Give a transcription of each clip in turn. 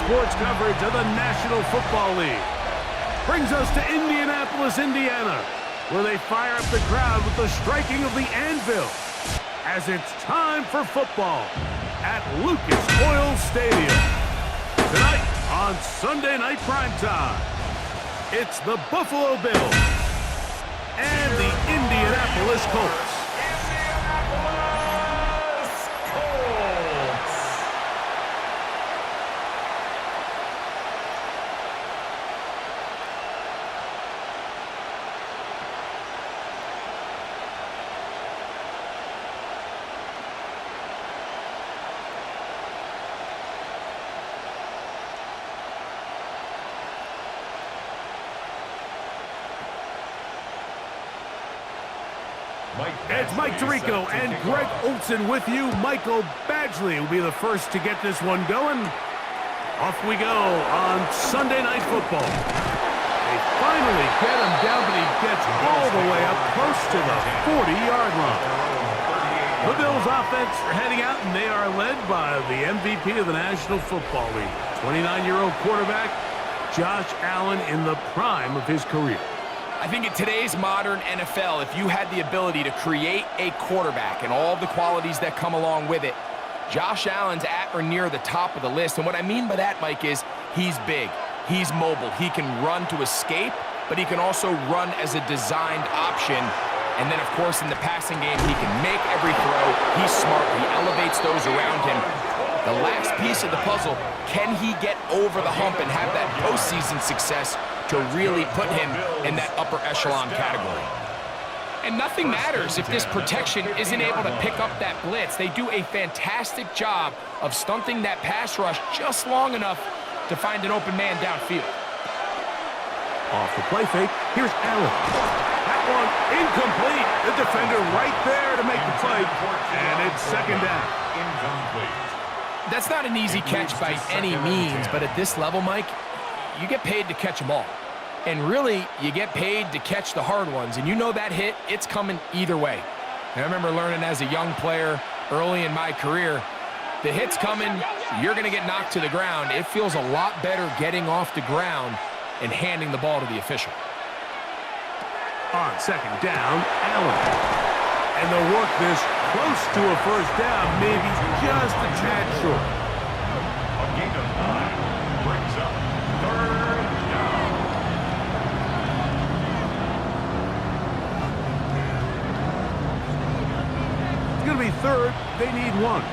sports coverage of the National Football League. Brings us to Indianapolis, Indiana, where they fire up the crowd with the striking of the anvil, as it's time for football at Lucas Oil Stadium. Tonight on Sunday Night Primetime, it's the Buffalo Bills and the Indianapolis Colts. It's Mike Tirico and Greg Olson with you. Michael Badgley will be the first to get this one going. Off we go on Sunday Night Football. They finally get him down, but he gets all the way up close to the 40-yard line. The Bills offense are heading out, and they are led by the MVP of the National Football League, 29-year-old quarterback Josh Allen in the prime of his career. I think in today's modern NFL, if you had the ability to create a quarterback and all the qualities that come along with it, Josh Allen's at or near the top of the list. And what I mean by that, Mike, is he's big, he's mobile, he can run to escape, but he can also run as a designed option. And then, of course, in the passing game, he can make every throw. He's smart, he elevates those around him. The last piece of the puzzle, can he get over the hump and have that postseason success to really put him in that upper echelon category? And nothing matters if this protection isn't able to pick up that blitz. They do a fantastic job of stunting that pass rush just long enough to find an open man downfield. Off the play fake, here's Allen. That one incomplete. The defender right there to make the play, and it's second down. Incomplete. That's not an easy catch by any means, but at this level, Mike, you get paid to catch them all. And really, you get paid to catch the hard ones. And you know that hit, it's coming either way. And I remember learning as a young player early in my career, the hit's coming, you're going to get knocked to the ground. It feels a lot better getting off the ground and handing the ball to the official. On second down, Allen. And they'll work this close to a first down, maybe just a tad short. A gain of 9 brings up third down. It's going to be third. They need one.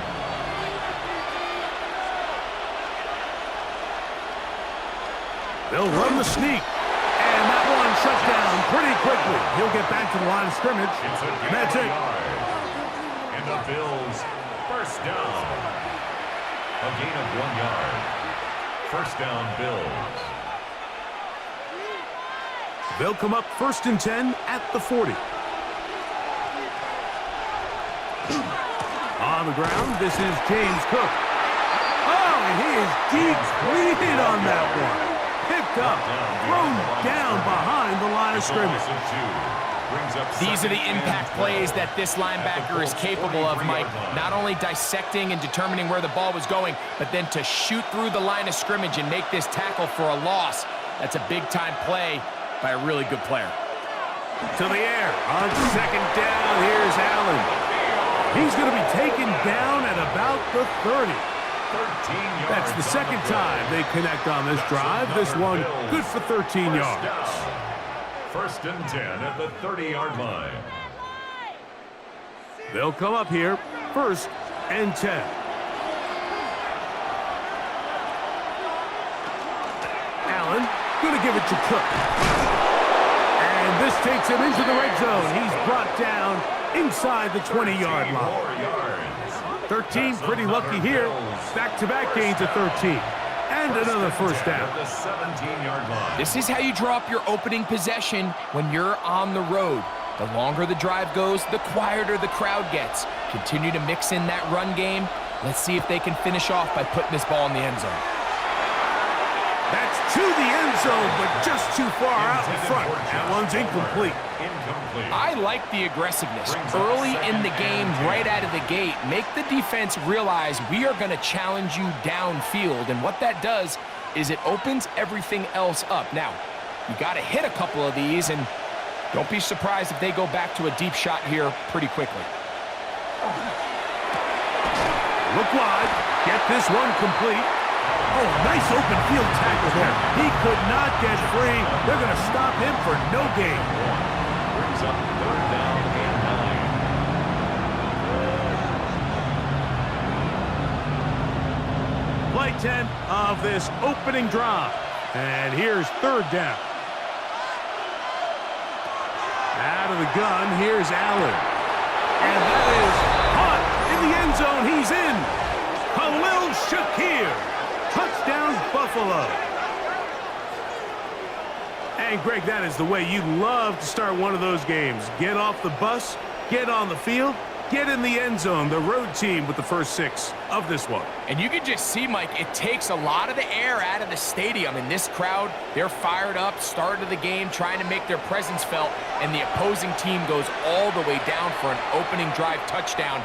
They'll run the sneak. And that one shut down pretty quickly. He'll get back to the line of scrimmage. That's it. And the Bills, first down. A gain of 1 yard. First down, Bills. They'll come up first and 10 at the 40. On the ground, this is James Cook. Oh, and he is depleted on that one. Picked up, thrown down behind the line of scrimmage. These are the impact plays that this linebacker is capable of, Mike. Not only dissecting and determining where the ball was going, but then to shoot through the line of scrimmage and make this tackle for a loss. That's a big-time play by a really good player. To the air. On second down, here's Allen. He's going to be taken down at about the 30. That's the second time they connect on this drive. This one good for 13 yards. First and 10 at the 30-yard line. They'll come up here, first and 10. Allen going to give it to Cook. And this takes him into the red zone. He's brought down inside the 20-yard line. 13, pretty lucky here. Back-to-back gains of 13. And another first down. This is how you draw up your opening possession when you're on the road. The longer the drive goes, the quieter the crowd gets. Continue to mix in that run game. Let's see if they can finish off by putting this ball in the end zone. That's to the end zone, but just too far out in front. That one's incomplete. I like the aggressiveness. Early in the game, right out of the gate, make the defense realize we are going to challenge you downfield. And what that does is it opens everything else up. Now, you got to hit a couple of these, and don't be surprised if they go back to a deep shot here pretty quickly. Look wide. Get this one complete. Oh, nice open field tackle there. He could not get free. They're going to stop him for no gain. Brings up third down and 9. Play 10 of this opening drive. And here's third down. Out of the gun, here's Allen. And that is caught in the end zone. He's in. Khalil Shakir. Touchdown, Buffalo. And, Greg, that is the way you love to start one of those games. Get off the bus, get on the field, get in the end zone. The road team with the first 6 of this one. And you can just see, Mike, it takes a lot of the air out of the stadium. In this crowd, they're fired up, start of the game, trying to make their presence felt, and the opposing team goes all the way down for an opening drive touchdown.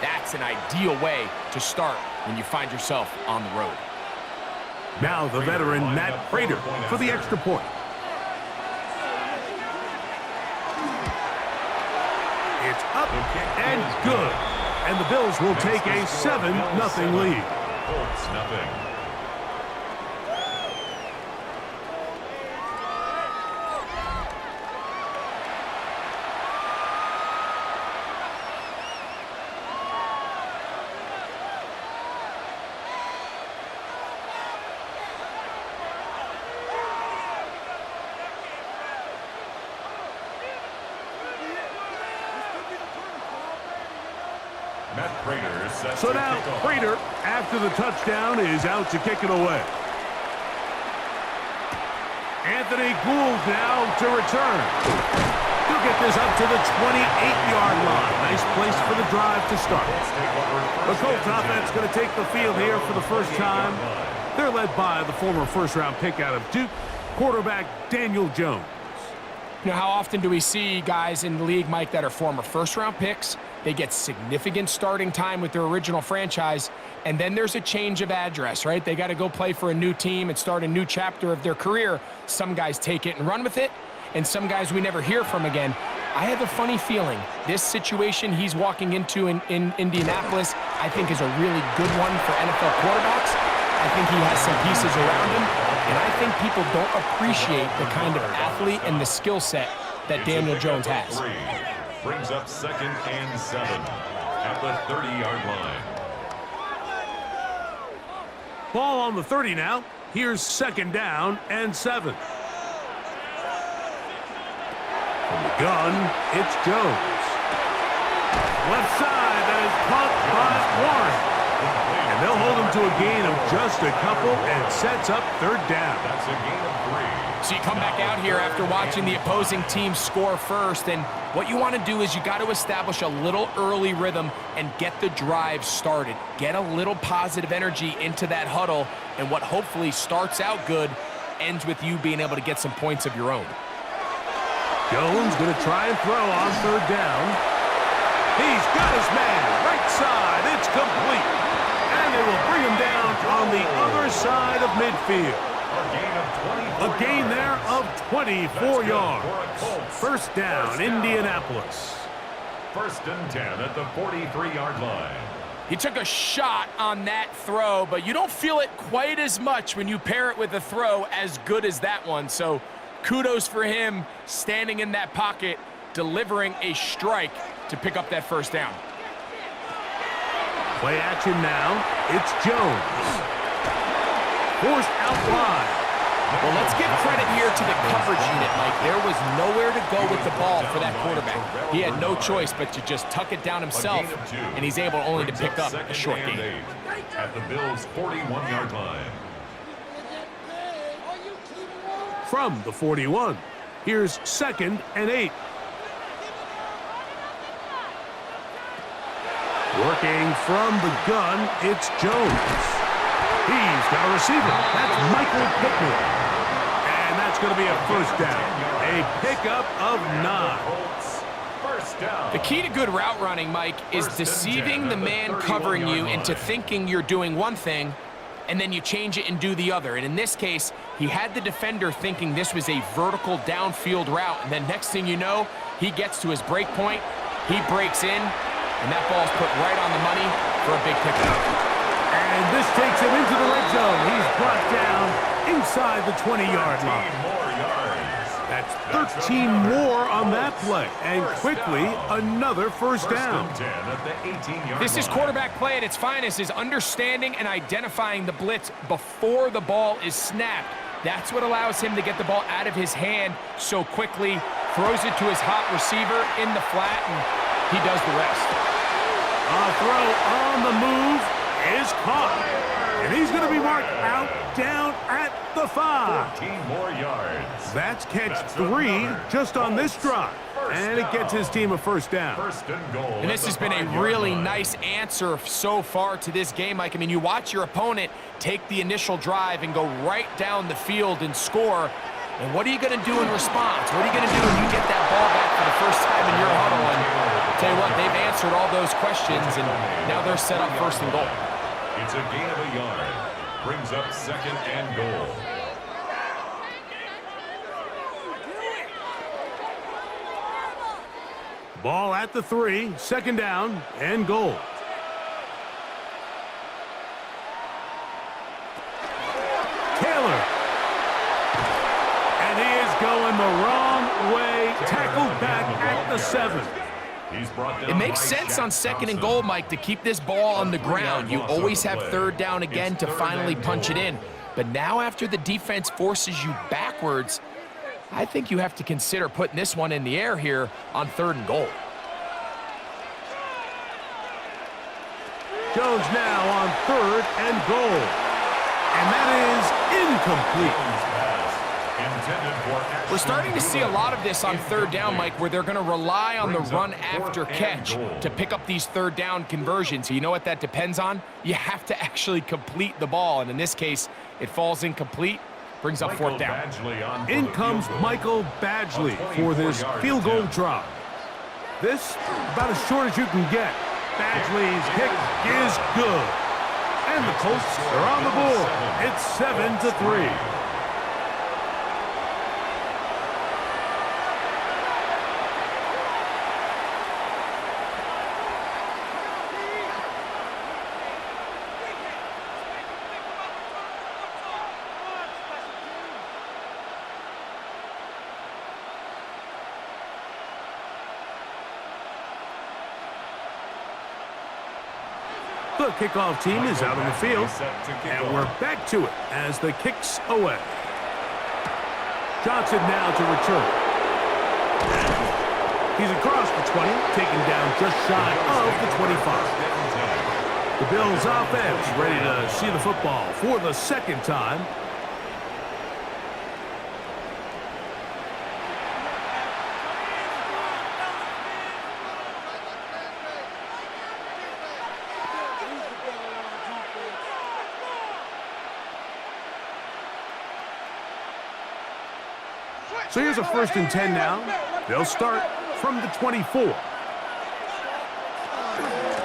That's an ideal way to start when you find yourself on the road. Now the veteran Matt Prater for the extra point. It's up and good. And the Bills will take a 7-0 lead. Colts, nothing. So now Prater, after the touchdown, is out to kick it away. Anthony Gould now to return. He'll get this up to the 28-yard line. Nice place for the drive to start. The Colts offense going to take the field here for the first time. They're led by the former first-round pick out of Duke, quarterback Daniel Jones. You know, how often do we see guys in the league, Mike, that are former first-round picks? They get significant starting time with their original franchise, and then there's a change of address, right? They got to go play for a new team and start a new chapter of their career. Some guys take it and run with it, and some guys we never hear from again. I have a funny feeling this situation he's walking into in Indianapolis, I think, is a really good one for NFL quarterbacks. I think he has some pieces around him, and I think people don't appreciate the kind of athlete and the skill set that Daniel Jones has. Brings up 2nd and 7 at the 30-yard line. Ball on the 30 now. Here's 2nd down and 7. From the gun, it's Jones. Left side, that is caught by Warren. And they'll hold him to a gain of just a couple and sets up 3rd down. That's a gain of 3. So you come back out here after watching the opposing team score first, and what you want to do is you got to establish a little early rhythm and get the drive started. Get a little positive energy into that huddle, and what hopefully starts out good ends with you being able to get some points of your own. Jones going to try and throw on 3rd down. He's got his man right side. It's complete. And they will bring him down on the other side of midfield. A gain there of 24 yards. 1st down, Indianapolis. 1st and 10 at the 43-yard line. He took a shot on that throw, but you don't feel it quite as much when you pair it with a throw as good as that one. So kudos for him standing in that pocket, delivering a strike to pick up that 1st down. Play action now. It's Jones. Forced out wide. Well, let's give credit here to the coverage unit, Mike. There was nowhere to go with the ball for that quarterback. He had no choice but to just tuck it down himself, and he's able only to pick up a short gain. At the Bills' 41-yard line. From the 41, here's 2nd and 8. Working from the gun, it's Jones. He's got a receiver. That's Michael Pittman. That's going to be a first down. A pickup of 9. Colts, first down. The key to good route running, Mike, is deceiving the man covering you into thinking you're doing one thing, and then you change it and do the other. And in this case, he had the defender thinking this was a vertical downfield route, and then next thing you know, he gets to his break point, he breaks in, and that ball's put right on the money for a big pickup. And this takes him into the red zone. He's brought down inside the 20-yard line. More yards. That's 13 more on that play. And quickly, another first down. 10 at the 18-yard This is line. quarterback play at its finest, is understanding and identifying the blitz before the ball is snapped. That's what allows him to get the ball out of his hand so quickly, throws it to his hot receiver in the flat, and he does the rest. A throw on the move is caught. And he's going to be marked out down at the 5. 14 more yards. That's catch 3 just on this drive. And it gets his team a first down. First and goal. And this has been a really nice answer so far to this game, Mike. I mean, you watch your opponent take the initial drive and go right down the field and score. And what are you going to do in response? What are you going to do when you get that ball back for the first time in your huddle? And I'll tell you what, they've answered all those questions, and now they're set up first and goal. It's a gain of a yard. Brings up second and goal. Ball at the 3, second down and goal. Taylor. And he is going the wrong way. Tackled back at the 7. He's brought down It makes by sense Shaq on second and Thompson. goal, Mike, to keep this ball on the ground. You always have third down again to finally punch it in. But now after the defense forces you backwards, I think you have to consider putting this one in the air here on third and goal. Jones now on third and goal. And that is incomplete. We're starting to see a lot of this on third down, Mike, where they're going to rely on the run after catch to pick up these third down conversions. You know what that depends on? You have to actually complete the ball, and in this case, it falls incomplete, brings up fourth down. In comes Michael Badgley for this field goal drive. This about as short as you can get. Badgley's kick is good. And the Colts are on the board. It's 7-3. The kickoff team is out on the field, and we're back to it as the kick's away. Johnson now to return. He's across the 20, taken down just shy of the 25. The Bills offense ready to see the football for the second time. So here's a 1st and 10 now. They'll start from the 24.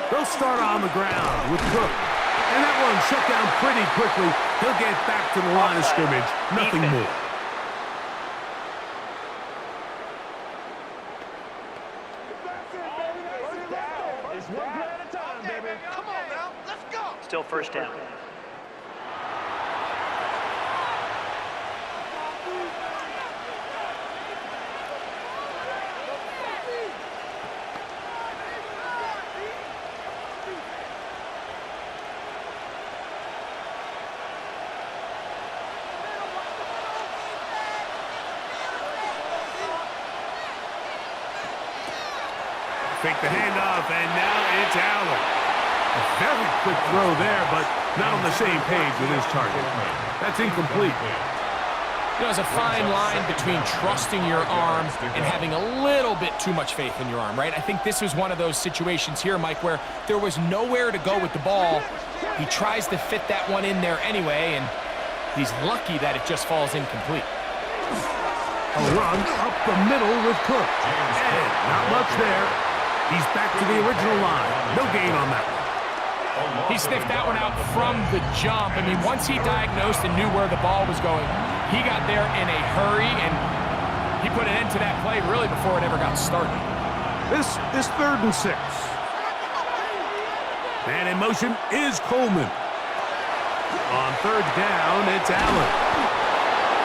They'll start on the ground with Cook. And that one shut down pretty quickly. He'll get back to the line of scrimmage. Nothing more. Still first down. Fake the handoff, and now it's Allen. A very quick throw there, but not on the same page with his target. That's incomplete. You know, there's a fine line between trusting your arm and having a little bit too much faith in your arm, right? I think this was one of those situations here, Mike, where there was nowhere to go with the ball. He tries to fit that one in there anyway, and he's lucky that it just falls incomplete. A run up the middle with Cook. And not much there. He's back to the original line. No gain on that one. He sniffed that one out from the jump. I mean, once he diagnosed and knew where the ball was going, he got there in a hurry, and he put an end to that play really before it ever got started. This is 3rd and 6. And in motion is Coleman. On 3rd down, it's Allen.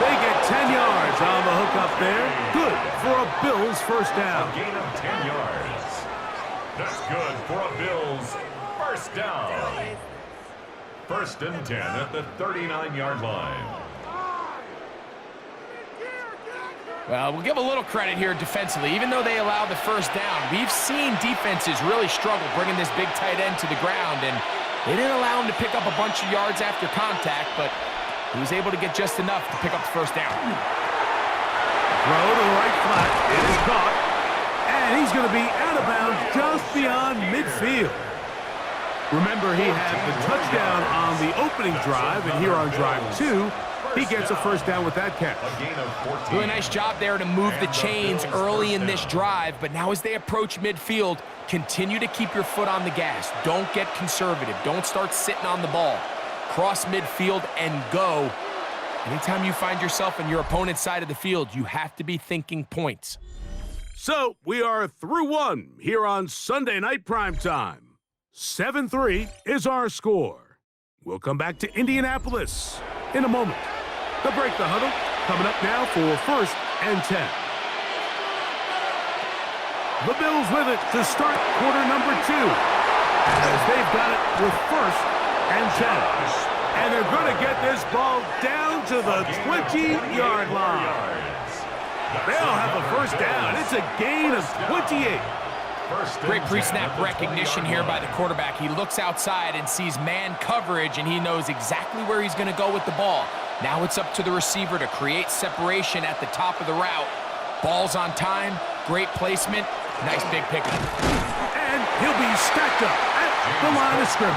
They get 10 yards on the hook up there. Good for a Bills first down. A gain of 10 yards. That's good for a Bills first down. 1st and 10 at the 39-yard line. Well, we'll give a little credit here defensively. Even though they allowed the first down, we've seen defenses really struggle bringing this big tight end to the ground, and they didn't allow him to pick up a bunch of yards after contact, but he was able to get just enough to pick up the first down. Throw to the right flat. It is caught. And he's going to be out of bounds just beyond midfield. Remember, he had the touchdown on the opening drive, and here on drive 2, he gets a first down with that catch. Really nice job there to move the chains early in this drive, but now as they approach midfield, continue to keep your foot on the gas. Don't get conservative. Don't start sitting on the ball. Cross midfield and go. Anytime you find yourself on your opponent's side of the field, you have to be thinking points. So we are through one here on Sunday Night Primetime. 7-3 is our score. We'll come back to Indianapolis in a moment. The break the huddle coming up now for 1st and 10. The Bills with it to start quarter number 2. As they've got it with 1st and 10. And they're going to get this ball down to the 20-yard line. They'll have a first down. It's a gain of 28. Great pre-snap recognition here by the quarterback. He looks outside and sees man coverage, and he knows exactly where he's going to go with the ball. Now it's up to the receiver to create separation at the top of the route. Ball's on time, great placement, nice big pickup. And he'll be stacked up at the line of scrimmage.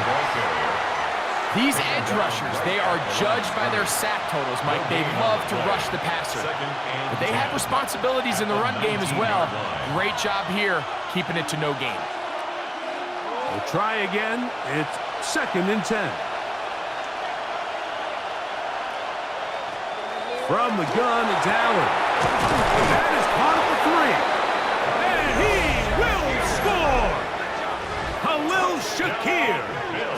These edge rushers, they are judged by their sack totals, Mike. They love to rush the passer. But they have responsibilities in the run game as well. Great job here, keeping it to no gain. We'll try again. It's 2nd and 10. From the gun, it's Allen. That is caught at the 3. And he will score! Khalil Shakir.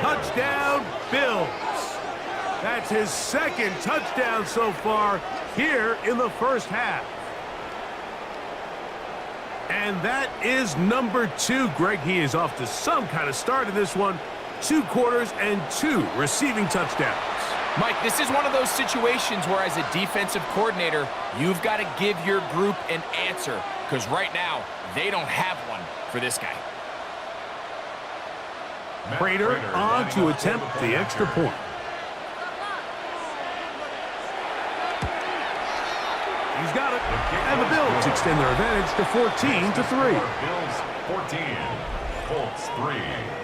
Touchdown, Bills. That's his 2nd touchdown so far here in the first half. And that is number 2. Greg, he is off to some kind of start in this one. 2 quarters and 2 receiving touchdowns. Mike, this is one of those situations where as a defensive coordinator, you've got to give your group an answer, because right now, they don't have one for this guy. Prater on to attempt the extra point. He's got it. And the Bills extend their advantage to 14-3. Bills 14, Colts 3.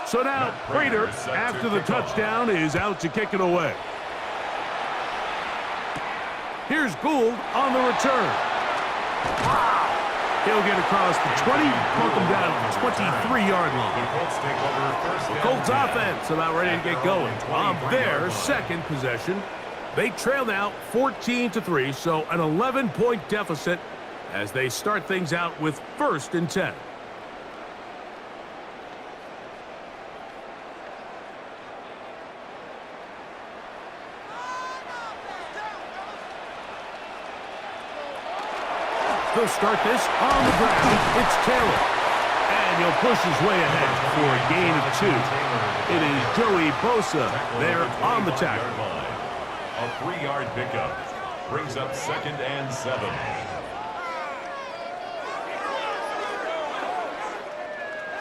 So now, Prater, after the touchdown, is out to kick it away. Here's Gould on the return. He'll get across the 20, knock him down at the 23-yard line. The Colts offense about ready to get going on their 2nd possession. They trail now 14-3, so an 11-point deficit as they start things out with 1st and 10. He'll start this on the ground. It's Taylor. And he'll push his way ahead for a gain of 2. It is Joey Bosa there on the tackle. A 3-yard pickup. Brings up 2nd and 7.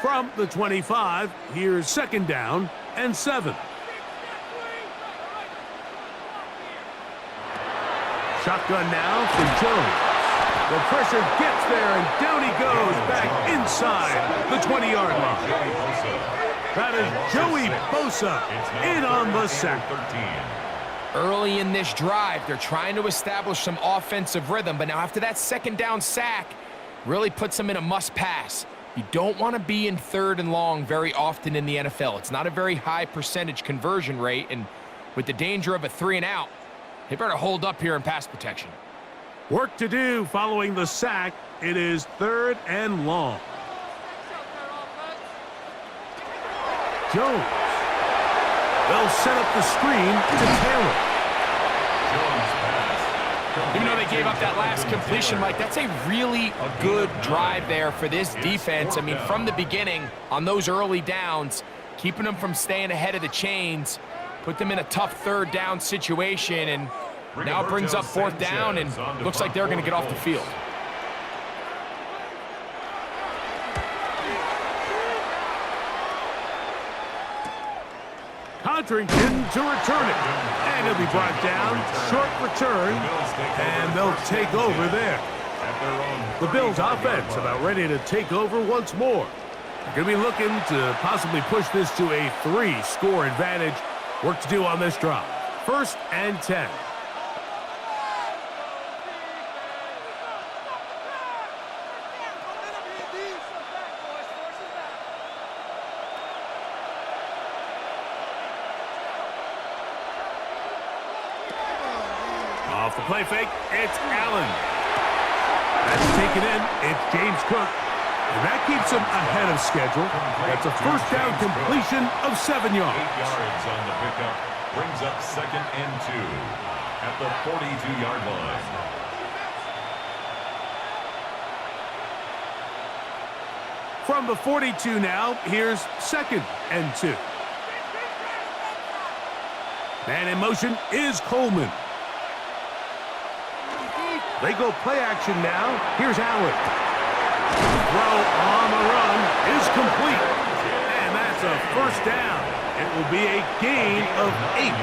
From the 25, here's 2nd down and 7. Shotgun now for Jones. The pressure gets there, and down he goes back inside the 20-yard line. That is Joey Bosa in on the sack. Early in this drive, they're trying to establish some offensive rhythm, but now after that 2nd down sack, really puts them in a must-pass. You don't want to be in 3rd and long very often in the NFL. It's not a very high percentage conversion rate, and with the danger of a 3-and-out, they better hold up here in pass protection. Work to do following the sack. It is 3rd and long. Jones. They'll set up the screen to Taylor. Even though they gave up that last completion, Mike, that's a really good drive there for this defense. I mean, from the beginning, on those early downs, keeping them from staying ahead of the chains, put them in a tough 3rd down situation, and now it brings up 4th down, and looks like they're going to get off the field. Codrington to return it. And he'll be brought down. Short return. And they'll take over there. The Bills offense about ready to take over once more. They're going to be looking to possibly push this to a 3-score advantage. Work to do on this drive. 1st and 10. Off the play fake, it's Allen. That's taken in, it's James Cook. And that keeps him ahead of schedule. That's a 1st down completion of 7 yards. 8 yards on the pickup. Brings up 2nd and 2 at the 42-yard line. From the 42 now, here's 2nd and 2. Man in motion is Coleman. They go play action now. Here's Allen. Throw on the run is complete. And that's a 1st down. It will be a gain of 8.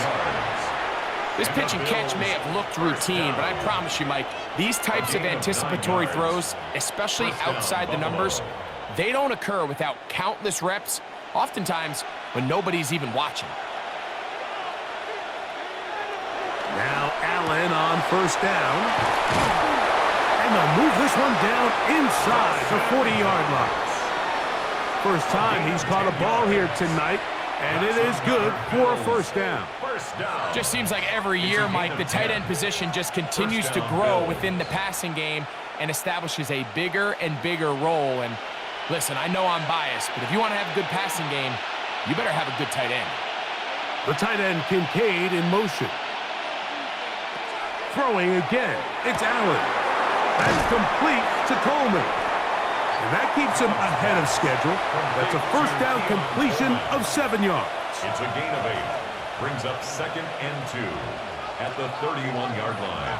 This pitch and catch may have looked routine, but I promise you, Mike, these types of anticipatory throws, especially outside the numbers, they don't occur without countless reps, oftentimes when nobody's even watching. Now Allen on 1st down. And they'll move this one down inside the 40-yard line. First time he's caught a ball here tonight, and it is good for a 1st down. Just seems like every year, Mike, the tight end position just continues to grow within the passing game and establishes a bigger and bigger role. And listen, I know I'm biased, but if you want to have a good passing game, you better have a good tight end. The tight end Kincaid in motion. Throwing again, it's Allen. That's complete to Coleman. And that keeps him ahead of schedule. That's a 1st down completion of 7 yards. It's a gain of 8. Brings up 2nd and 2 at the 31-yard line.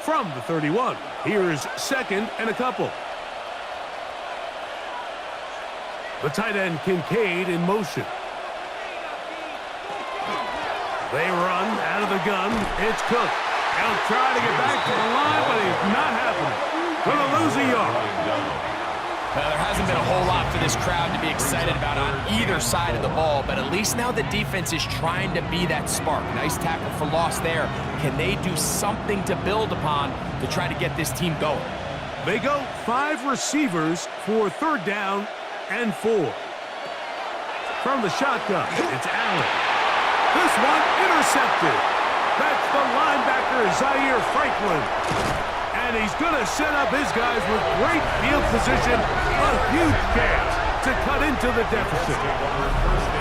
From the 31, here's 2nd and a couple. The tight end Kincaid in motion. They run out of the gun. It's Cook. He'll try to get back to the line, but he's not happening. Going to lose a yard. Well, there hasn't been a whole lot for this crowd to be excited about on either side of the ball, but at least now the defense is trying to be that spark. Nice tackle for loss there. Can they do something to build upon to try to get this team going? They go 5 receivers for 3rd down and 4. From the shotgun, it's Allen. This one intercepted. That's the linebacker, Zaire Franklin. And he's going to set up his guys with great field position. A huge chance to cut into the deficit.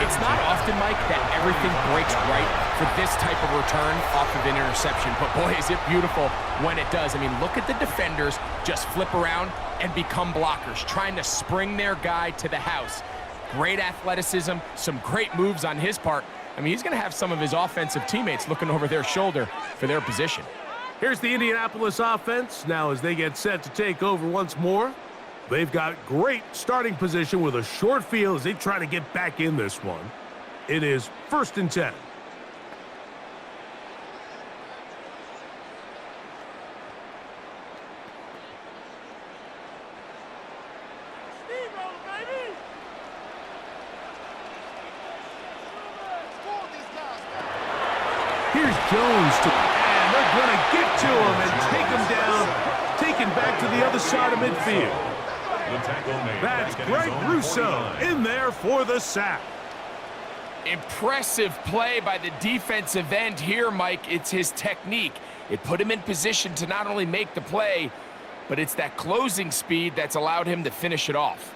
It's not often, Mike, that everything breaks right for this type of return off of an interception. But boy, is it beautiful when it does. I mean, look at the defenders just flip around and become blockers, trying to spring their guy to the house. Great athleticism, some great moves on his part. I mean, he's going to have some of his offensive teammates looking over their shoulder for their position. Here's the Indianapolis offense. Now as they get set to take over once more, they've got great starting position with a short field as they try to get back in this one. It is 1st and 10. Here's Jones, and they're going to get to him and take him down, taken back to the other side of midfield. That's Greg Russo in there for the sack. Impressive play by the defensive end here, Mike. It's his technique. It put him in position to not only make the play, but it's that closing speed that's allowed him to finish it off.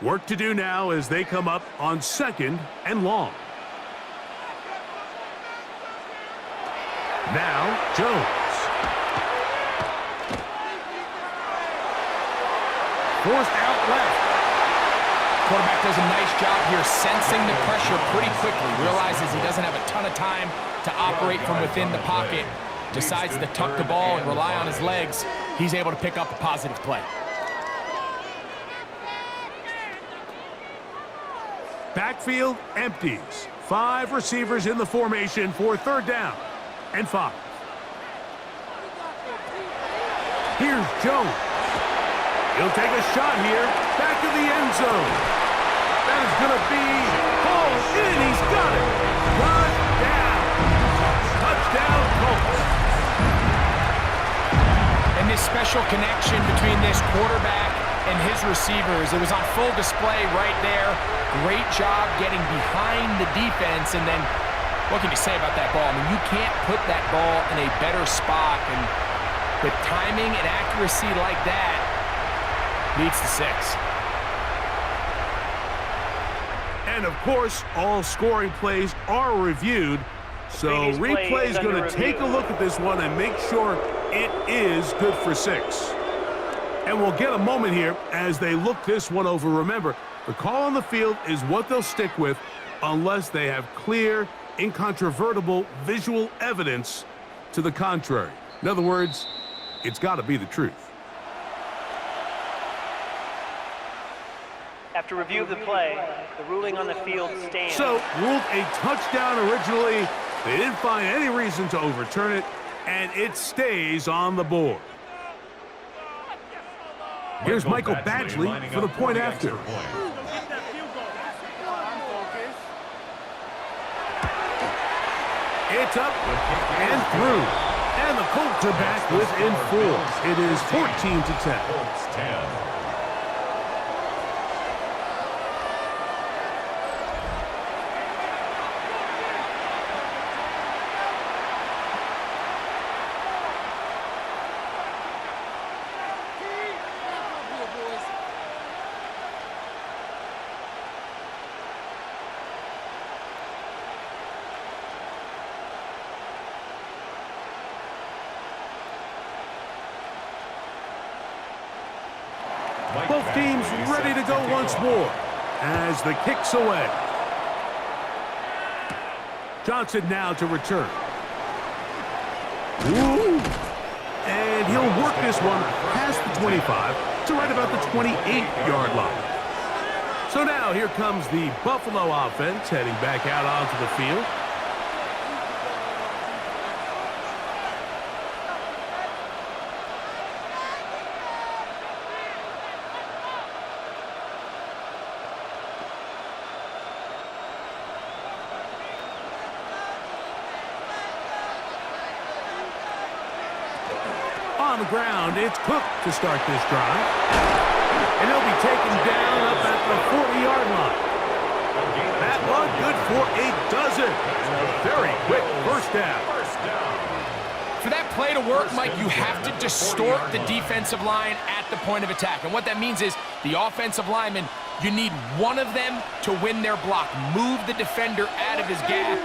Work to do now as they come up on 2nd and long. Now, Jones. Forced out left. Quarterback does a nice job here sensing the pressure pretty quickly. Realizes he doesn't have a ton of time to operate from within the pocket. Decides to tuck the ball and rely on his legs. He's able to pick up a positive play. Backfield empties. 5 receivers in the formation for 3rd down and 5. Here's Jones. He'll take a shot here. Back in the end zone. That is going to be hauled in. He's got it. Touchdown. Touchdown, Colts. And this special connection between this quarterback and his receivers, it was on full display right there. Great job getting behind the defense, and then what can you say about that ball? I mean, you can't put that ball in a better spot, and with timing and accuracy like that, leads to 6. And of course, all scoring plays are reviewed, so replay is going to take a look at this one and make sure it is good for 6. And we'll get a moment here as they look this one over. Remember, the call on the field is what they'll stick with unless they have clear, incontrovertible visual evidence to the contrary. In other words, it's got to be the truth. After review of the play, the ruling on the field stands. So, ruled a touchdown originally. They didn't find any reason to overturn it, and it stays on the board. Here's Michael Badgley for the point after. It's up and through. And the Colts are back within 4. It is 14-10. Colts 10. Both teams ready to go once more as the kick's away. Johnson now to return. Ooh. And he'll work this one past the 25 to right about the 28-yard line. So now here comes the Buffalo offense heading back out onto the field. On the ground, it's Cook to start this drive. And he'll be taken down up at the 40-yard line. That one good for a dozen. And a very quick first down. For that play to work, Mike, you have to distort the defensive line at the point of attack. And what that means is the offensive lineman, you need one of them to win their block. Move the defender out of his gap.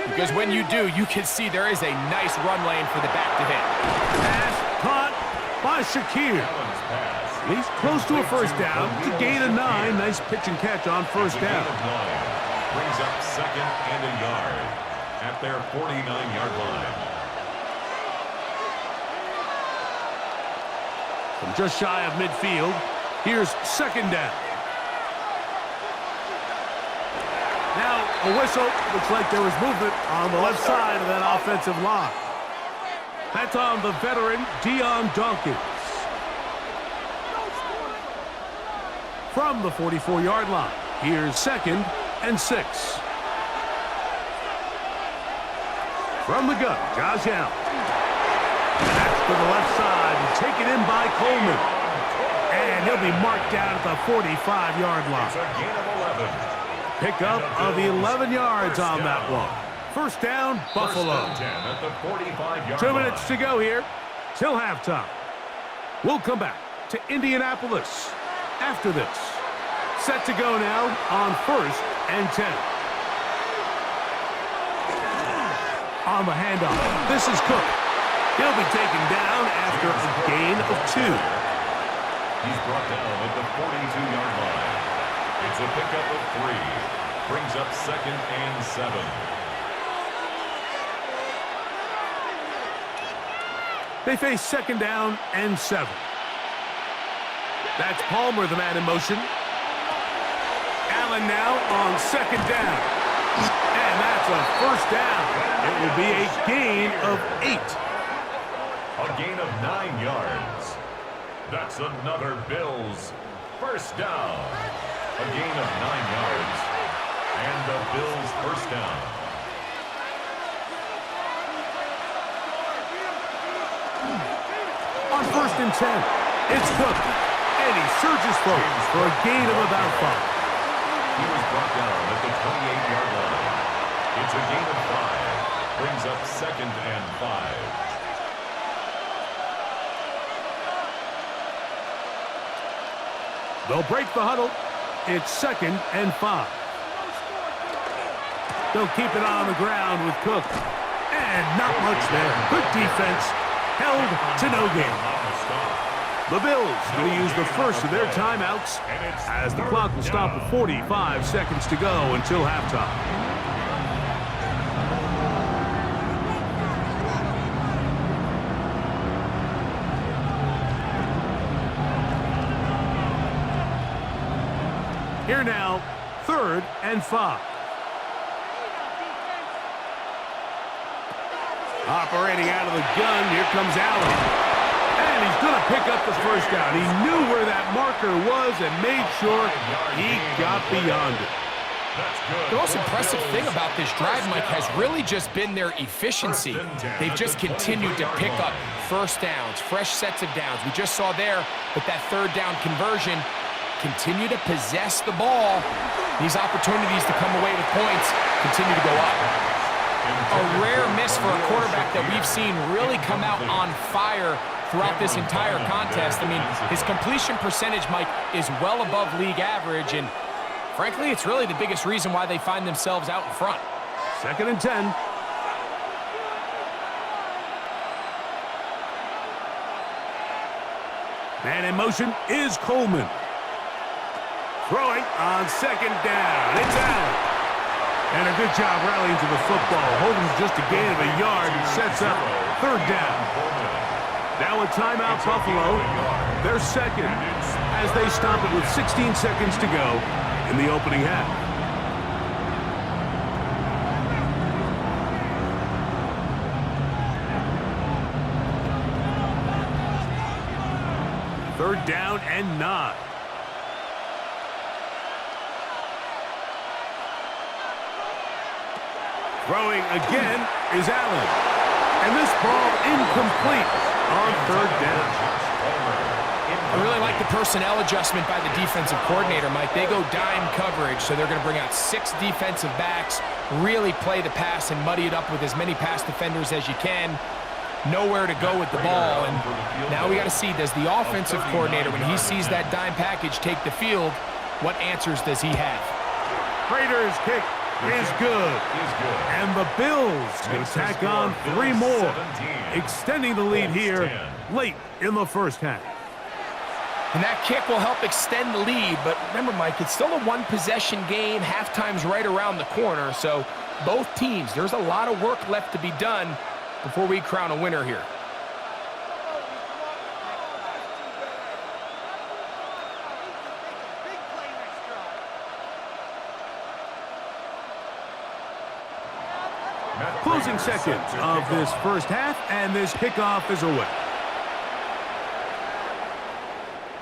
Because when you do, you can see there is a nice run lane for the back to hit. Pass caught by Shakir. He's close to a first down to gain a 9. Nice pitch and catch on first down. Brings up second and a yard at their 49-yard line. From just shy of midfield, here's second down. Now a whistle. Looks like there was movement on the left side of that offensive line. That's on the veteran Dion Dawkins. From the 44-yard line, here's second and 6. From the gun, Josh Allen. That's to the left side and taken in by Coleman. And he'll be marked down at the 45-yard line. It's a gain of 11. Pickup of 11 yards on that one. First down, Buffalo. First and 10 at the 45-yard 2 line. minutes to go here till halftime. We'll come back to Indianapolis after this. Set to go now on first and 10. On the handoff, this is Cook. He'll be taken down after a gain of 2. He's brought down at the 42-yard line. It's a pickup of 3. Brings up second and 7. They face second down and 7. That's Palmer, the man in motion. Allen now on second down. And that's a first down. It will be a gain of 8. A gain of 9 yards. That's another Bills first down. A gain of 9 yards. And the Bills first down. On first and 10, it's Cook. And he surges forward for a gain of about 5. He was brought down at the 28-yard line. It's a gain of 5. Brings up second and 5. They'll break the huddle. It's second and 5. They'll keep it on the ground with Cook. And not much there. Good defense. Held to no gain. The Bills going to use the first of their timeouts as the clock will stop with 45 seconds to go until halftime. Here now, third and 5. Operating out of the gun, here comes Allen. And he's going to pick up the first down. He knew where that marker was and made sure he got beyond it. The most impressive thing about this drive, Mike, has really just been their efficiency. They've just continued to pick up first downs, fresh sets of downs. We just saw there with that third down conversion, continue to possess the ball. These opportunities to come away with points continue to go up. A rare miss for a quarterback that we've seen really come out on fire throughout this entire contest. I mean, his completion percentage, Mike, is well above league average, and frankly, it's really the biggest reason why they find themselves out in front. Second and 10. Man in motion is Coleman. Throwing on second down. It's Allen. And a good job rallying to the football. Holding just a gain of a yard and sets up third down. Now a timeout, Buffalo. They're second as they stop it with 16 seconds to go in the opening half. Third down and 9. Throwing again is Allen. And this ball incomplete on third down. I really like the personnel adjustment by the defensive coordinator, Mike. They go dime coverage, so they're going to bring out 6 defensive backs, really play the pass and muddy it up with as many pass defenders as you can. Nowhere to go with the ball, and now we got to see, does the offensive coordinator, when he sees that dime package take the field, what answers does he have? Raiders kick is good. And the Bills going to tack on 3 more, extending the lead here late in the first half. And that kick will help extend the lead. But remember, Mike, it's still a one-possession game. Halftime's right around the corner. So both teams, there's a lot of work left to be done before we crown a winner here. Closing seconds of this first half, and this kickoff is away.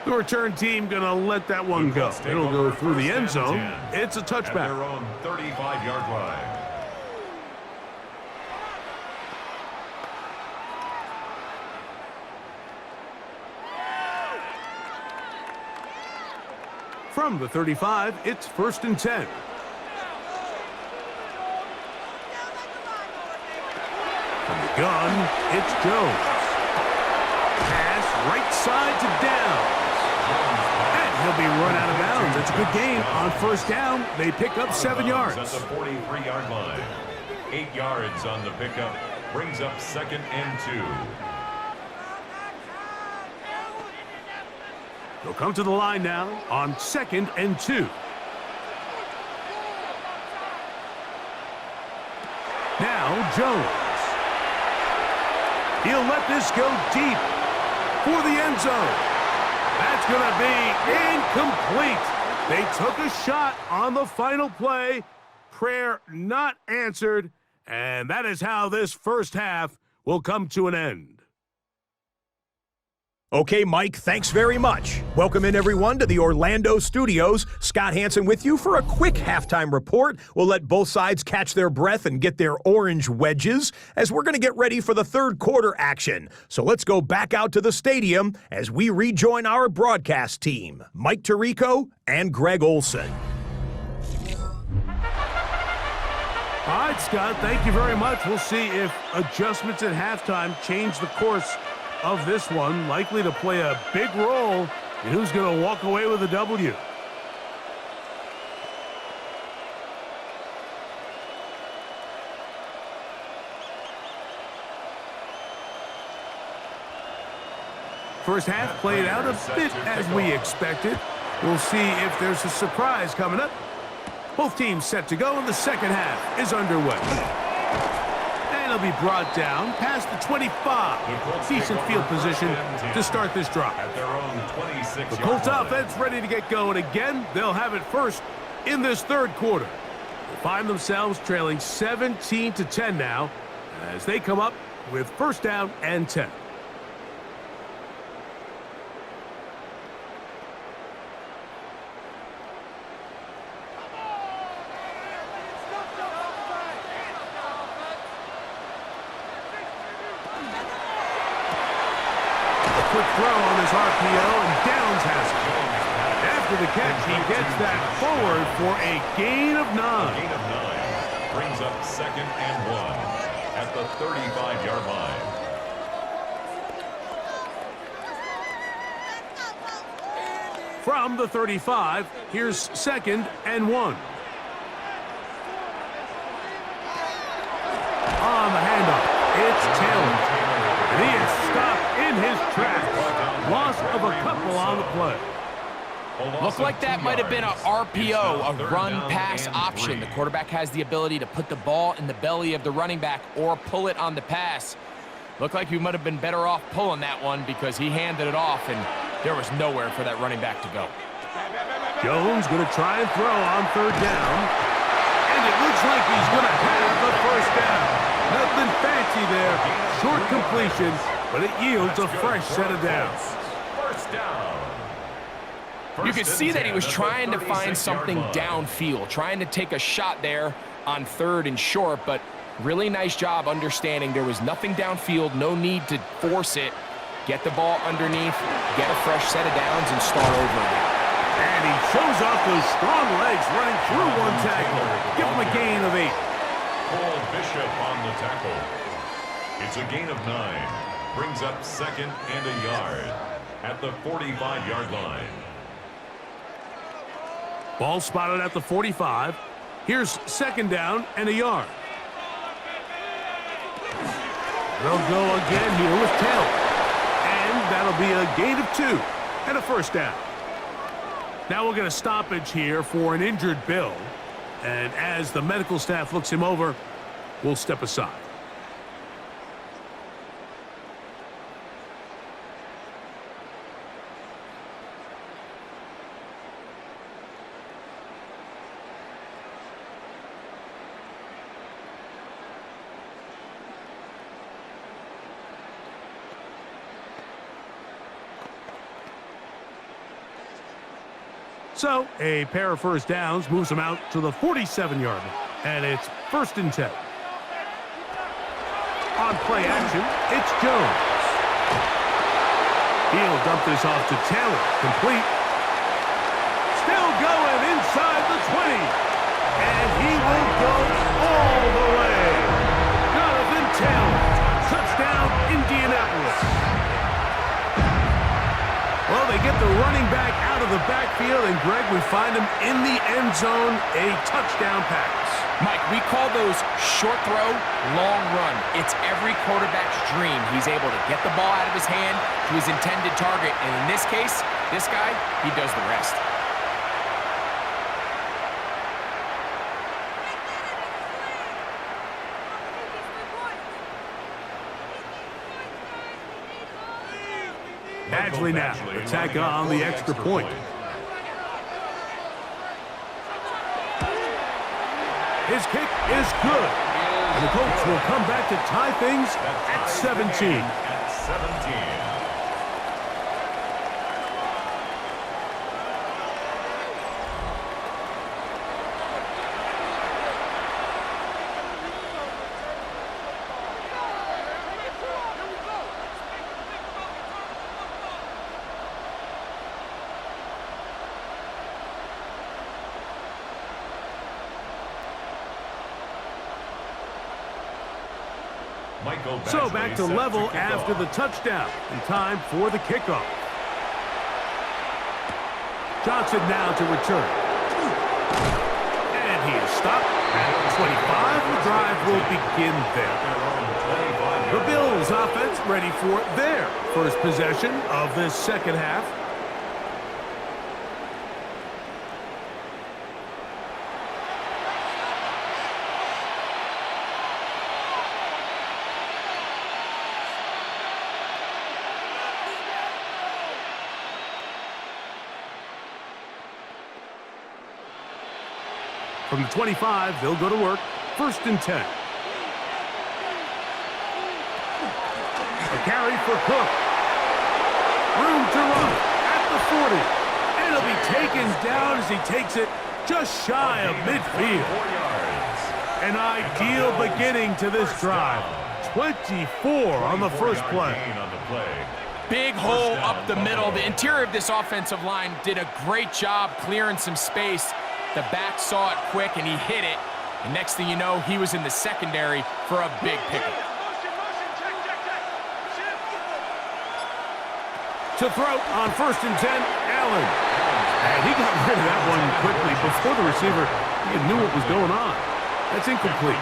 The return team going to let that one go. It'll go through the end zone. It's a touchback. At their own 35-yard line. From the 35, it's 1st and 10. From the gun, it's Jones. Pass right side to Downs. And he'll be run out of bounds. It's a good game. On 1st down, they pick up 7 yards. At the 43-yard line. 8 yards on the pickup. Brings up 2nd and 2. They'll come to the line now on 2nd and 2. Now Jones. He'll let this go deep for the end zone. That's going to be incomplete. They took a shot on the final play. Prayer not answered. And that is how this first half will come to an end. Okay, Mike, thanks very much. Welcome in, everyone, to the Orlando studios. Scott Hansen with you for a quick halftime report. We'll let both sides catch their breath and get their orange wedges as we're going to get ready for the third quarter action. So let's go back out to the stadium as we rejoin our broadcast team, Mike Tirico and Greg Olson. All right, Scott, thank you very much. We'll see if adjustments at halftime change the course of this one, likely to play a big role in who's going to walk away with a W. First half played out a bit as we expected. We'll see if there's a surprise coming up. Both teams set to go, and the second half is underway. And it'll be brought down past the 25. Decent field position to start this drive. At their own 26-yard The Colts line. offense ready to get going again. They'll have it first in this third quarter. They find themselves trailing 17-10 now as they come up with 1st down and 10. Quick throw on this RPO, and Downs has it. After the catch, he gets that forward for a gain of 9. Gain of 9 brings up 2nd and 1 at the 35-yard line. From the 35, here's 2nd and 1. On the handoff, it's Taylor. And he is stopped in his tracks. Loss of a couple on the play. Looked like that might have been a RPO, a run-pass option. The quarterback has the ability to put the ball in the belly of the running back or pull it on the pass. Looked like he might have been better off pulling that one because he handed it off, and there was nowhere for that running back to go. Jones going to try and throw on 3rd down. And it looks like he's going to have the 1st down. Nothing fancy there. Short completion, but it yields a fresh set of downs. 1st down. You could see that he was trying to find something downfield, trying to take a shot there on 3rd and short, but really nice job understanding there was nothing downfield, no need to force it. Get the ball underneath, get a fresh set of downs, and start over again. And he shows off those strong legs running through one tackle. Give him a gain of 8. Cole Bishop on the tackle. It's a gain of 9. Brings up 2nd and a yard at the 45-yard line. Ball spotted at the 45. Here's 2nd down and a yard. They'll go again here with Taylor. And that'll be a gain of 2. and a first down. Now we'll get a stoppage here for an injured Bill. And as the medical staff looks him over, we'll step aside. So, a pair of first downs moves them out to the 47-yard line. And it's 1st and 10. On play action, it's Jones. He'll dump this off to Taylor. Complete. Still going inside the 20. And he will go all the way. Jonathan Taylor. Touchdown, Indianapolis. Well, they get the running back out of the backfield, and Greg, we find him in the end zone, a touchdown pass. Mike, we call those short throw, long run. It's every quarterback's dream. He's able to get the ball out of his hand to his intended target, and in this case, this guy, he does the rest. Badgley now, attack on the extra point. His kick is good. And the Colts will come back to tie things at 17. So back to level after the touchdown, and time for the kickoff. Johnson now to return. And he is stopped at the 25. The drive will begin there. The Bills offense ready for their first possession of this second half. From the 25, they'll go to work. 1st and 10. A carry for Cook. Room to run at the 40. And he'll be taken down as he takes it just shy of midfield. An ideal beginning to this drive. 24 on the first play. Big hole up the middle. The interior of this offensive line did a great job clearing some space. The back saw it quick, and he hit it. And next thing you know, he was in the secondary for a big pickup. To throw on 1st and 10, Allen. And he got rid of that one quickly before the receiver even knew what was going on. That's incomplete.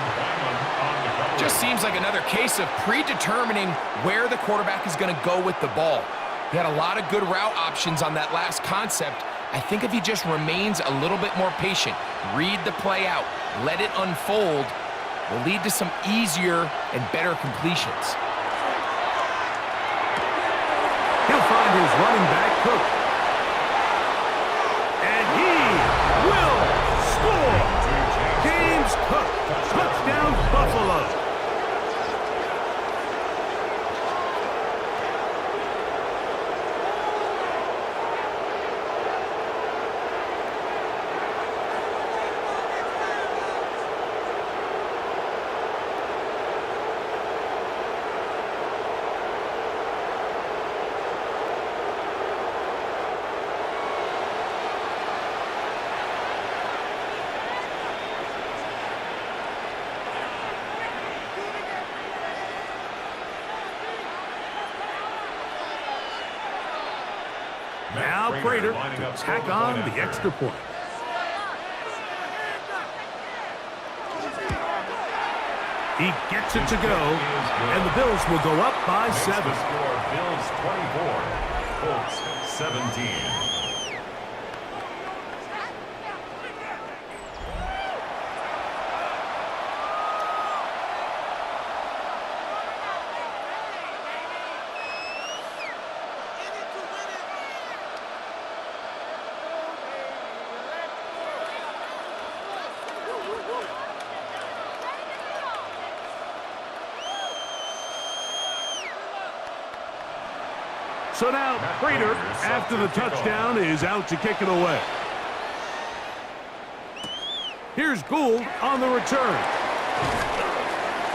Just seems like another case of predetermining where the quarterback is going to go with the ball. He had a lot of good route options on that last concept. I think if he just remains a little bit more patient, read the play out, let it unfold, will lead to some easier and better completions. He'll find his running back, Cook. And he will score! James Cook, touchdown Buffalo. Now Prater to tack on the extra point. He gets it to go, and the Bills will go up by 7. Bills 24, Colts 17. So now, Prater, after the touchdown, is out to kick it away. Here's Gould on the return.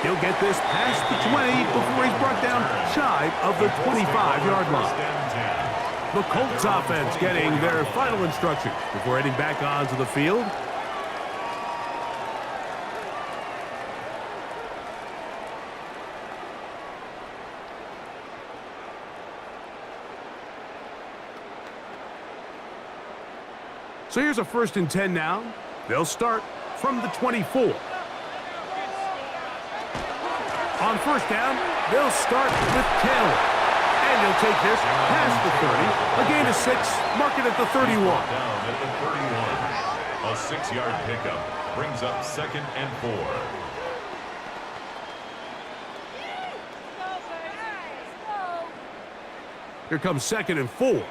He'll get this past the 20 before he's brought down shy of the 25-yard line. The Colts offense getting their final instructions before heading back onto the field. So here's a 1st and 10 now. They'll start from the 24. On 1st down, they'll start with Taylor. And he'll take this past the 30. A gain of 6, mark it at the 31. Down at the 31. A 6-yard pickup brings up 2nd and 4. Here comes 2nd and 4.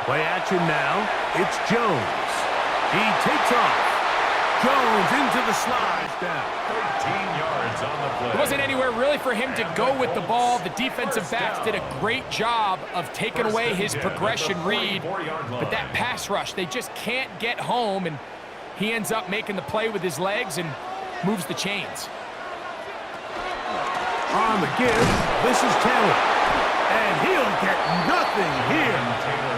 Play action now. It's Jones. He takes off. Jones into the slide. Down. 13 yards on the play. There wasn't anywhere really for him to go with the ball. The defensive backs did a great job of taking away his progression read. But that pass rush, they just can't get home, and he ends up making the play with his legs and moves the chains. On the give, this is Taylor. And he'll get nothing here.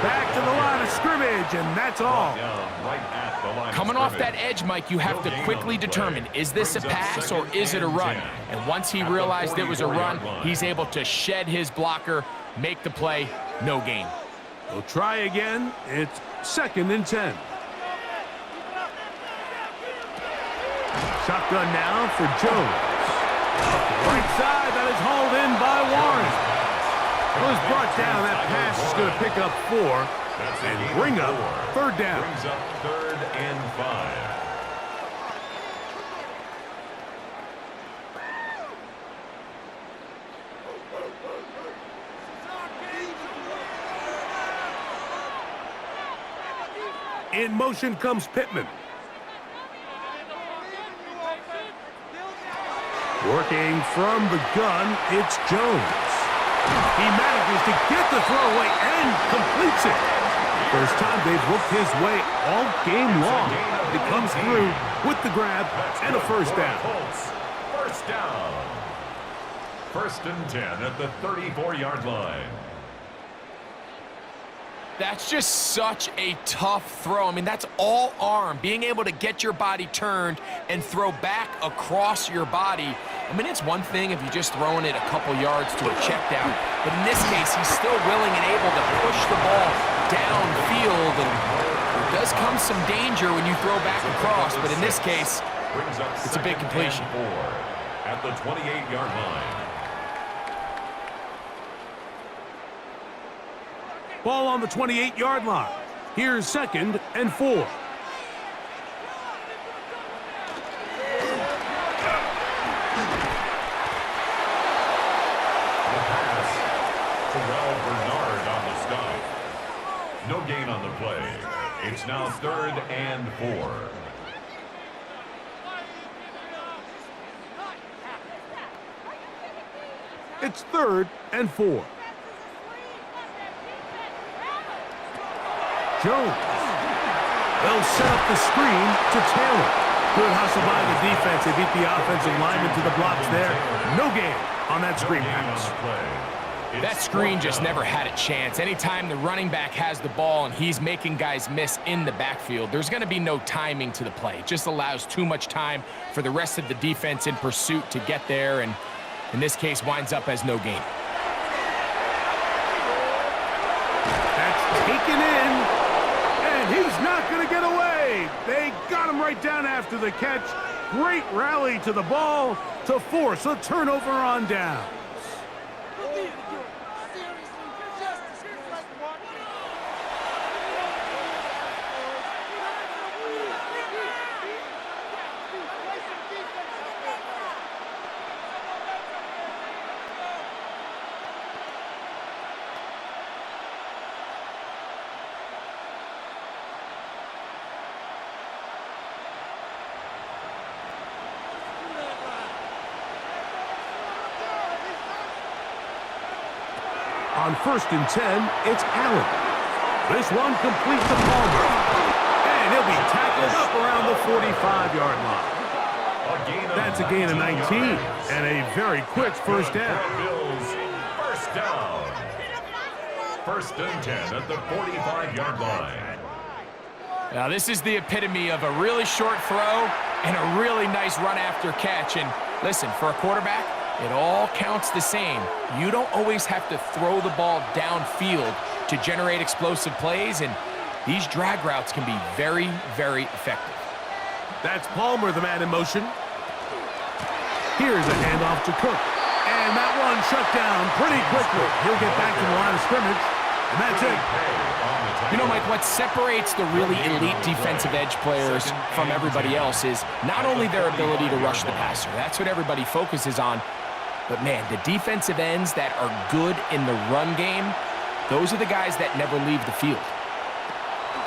Back to the line of scrimmage, and that's all. Coming off that edge, Mike, you have to quickly determine, is this a pass or is it a run? And once he realized it was a run, he's able to shed his blocker, make the play, no gain. We'll try again. It's 2nd and 10. Shotgun now for Jones. Right side, that is hauled in by Warren. Well, he's brought down. That pass is going to pick up 4 and bring up 3rd down. Brings up 3rd and 5. In motion comes Pittman. Working from the gun, it's Jones. He manages to get the throw away and completes it. First time they've looked his way all game long. He comes through with the grab and a 1st down. Colts, 1st down. 1st and 10 at the 34-yard line. That's just such a tough throw. I mean, that's all arm. Being able to get your body turned and throw back across your body. I mean, it's one thing if you're just throwing it a couple yards to a check down, but in this case, he's still willing and able to push the ball downfield, and there does come some danger when you throw back across, but in this case, it's a big completion. 4 at the 28-yard line. Ball on the 28-yard line. Here's 2nd and 4. No gain on the play. It's now 3rd and 4. It's 3rd and 4. Jones. They'll set up the screen to Taylor. Good hustle by the defense. They beat the offensive lineman to the blocks there. No gain on that screen pass. That screen just never had a chance. Anytime the running back has the ball and he's making guys miss in the backfield, there's going to be no timing to the play. It just allows too much time for the rest of the defense in pursuit to get there, and in this case winds up as no gain. That's taken in, and he's not going to get away. They got him right down after the catch. great rally to the ball to force a turnover on downs. On 1st and 10, it's Allen. This one complete to Palmer. And he'll be tackled up around the 45-yard line. That's a gain of 19 and a very quick first down. Bills first down. 1st and 10 at the 45-yard line. Now, this is the epitome of a really short throw and a really nice run after catch. And listen, for a quarterback, it all counts the same. You don't always have to throw the ball downfield to generate explosive plays, and these drag routes can be very, very effective. That's Palmer, the man in motion. Here's a handoff to Cook. And that one shut down pretty quickly. He'll get back to the line of scrimmage, and that's it. You know, Mike, what separates the really elite defensive edge players from everybody else is not only their ability to rush the passer. That's what everybody focuses on. But, man, the defensive ends that are good in the run game, those are the guys that never leave the field.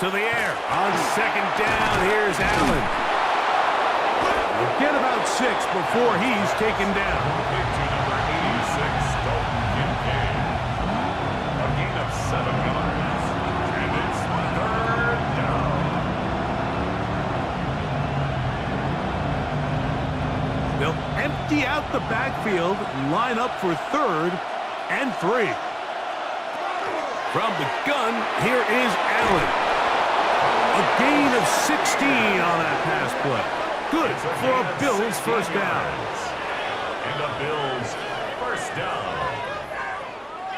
To the air. On 2nd down, here's Allen. We'll get about 6 before he's taken down. Big to number 86, Dalton Kincaid. A gain of 7 yards. And it's 3rd down. They'll empty out the backfield, line up for 3rd and 3. From the gun, here is Allen. A gain of 16 on that pass play. Good for a Bills first down. And a Bills first down.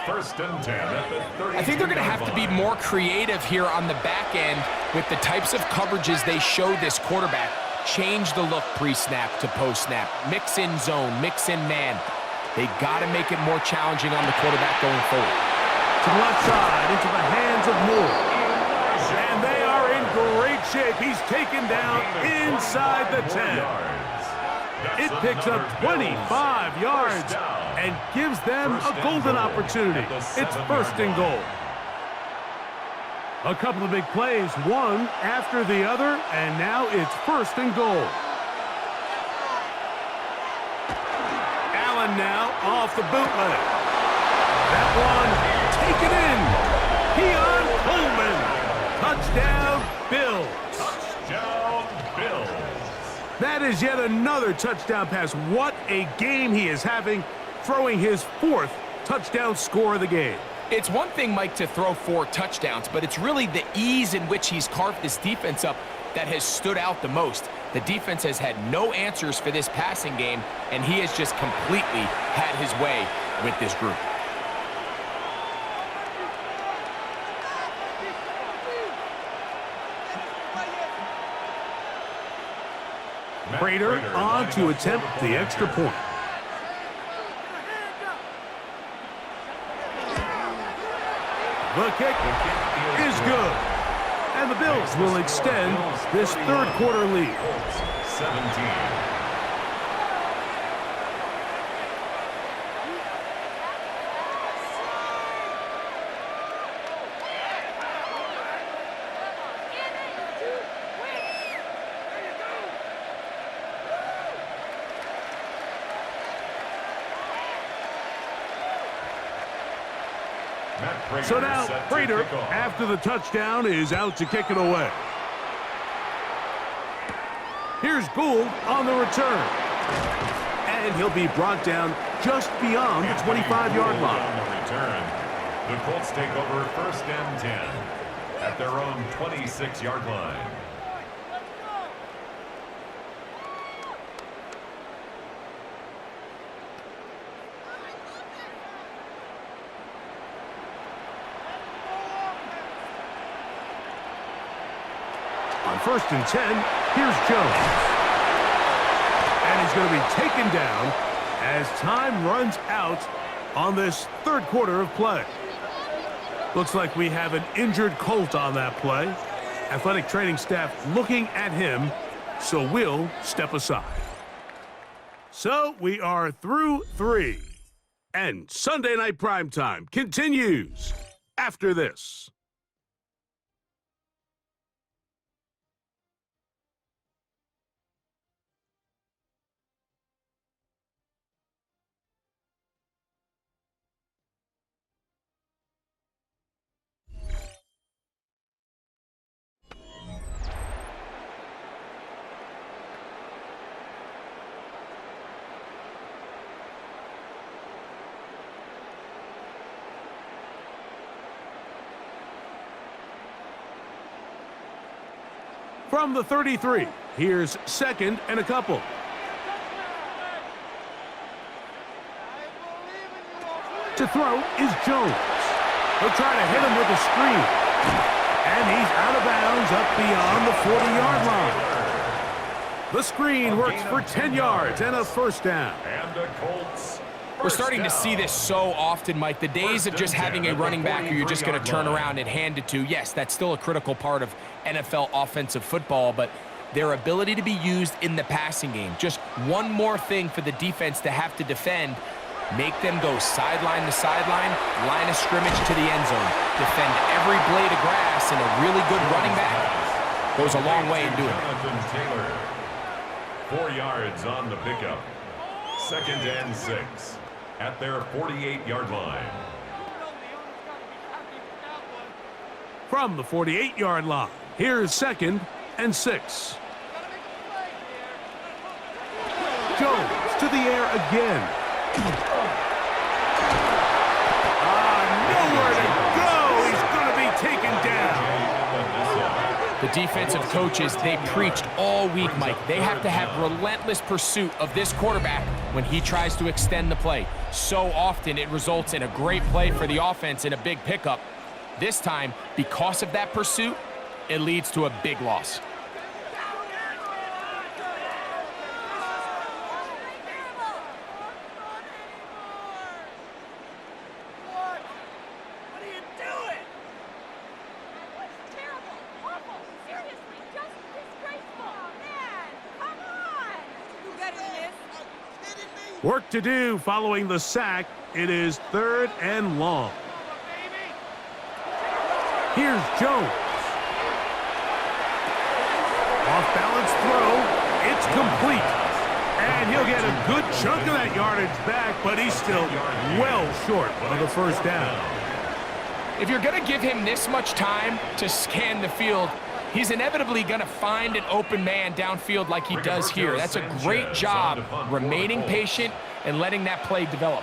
1st and 10 at the 30. I think they're going to have to be more creative here on the back end with the types of coverages they show this quarterback. Change the look pre-snap to post-snap. Mix in zone, mix in man. They got to make it more challenging on the quarterback going forward. To the left side, into the hands of Moore. And they are in great shape. He's taken down inside the 10. It picks up 25 yards and gives them a golden opportunity. It's 1st and goal. A couple of big plays, one after the other, and now it's 1st and goal. Allen now off the bootleg. That one taken in. Keon Coleman. Touchdown, Bills. Touchdown, Bills. That is yet another touchdown pass. What a game he is having, throwing his 4th touchdown score of the game. It's one thing, Mike, to throw 4 touchdowns, but it's really the ease in which he's carved this defense up that has stood out the most. The defense has had no answers for this passing game, and he has just completely had his way with this group. Prater on to attempt the extra point. The kick is good. And the Bills will extend this 3rd quarter lead. 17. So now, Prater, after the touchdown, is out to kick it away. Here's Gould on the return. And he'll be brought down just beyond the 25-yard line. On the return, the Colts take over 1st and 10 at their own 26-yard line. On 1st and 10, here's Jones. is going to be taken down as time runs out on this third quarter of play. Looks like we have an injured Colt on that play. Athletic training staff looking at him, so we'll step aside. So we are through 3. And Sunday Night Primetime continues after this. From the 33, here's second and a couple. To throw is Jones. He'll try to hit him with a screen. And he's out of bounds up beyond the 40-yard line. The screen works for 10 yards and a first down. And the Colts. We're starting to see this so often, Mike. The days of just having a running back who you're just going to turn around and hand it to, yes, that's still a critical part of NFL offensive football, but their ability to be used in the passing game, just one more thing for the defense to have to defend, make them go sideline to sideline, line of scrimmage to the end zone, defend every blade of grass, and a really good running back goes a long way in doing it. Taylor, 4 yards on the pickup. 2nd and 6 at their 48-yard line. From the 48-yard line, here's 2nd and 6. Jones to the air again. Nowhere to go. He's going to be taken down. The defensive coaches, they preached all week, Mike. They have to have relentless pursuit of this quarterback when he tries to extend the play. So often it results in a great play for the offense and a big pickup. This time, because of that pursuit, it leads to a big loss. Work to do following the sack. It is 3rd and long. Here's Jones. Off-balance throw. It's complete. And he'll get a good chunk of that yardage back, but he's still well short of the first down. If you're going to give him this much time to scan the field, he's inevitably going to find an open man downfield like he does here. That's a great job remaining patient and letting that play develop.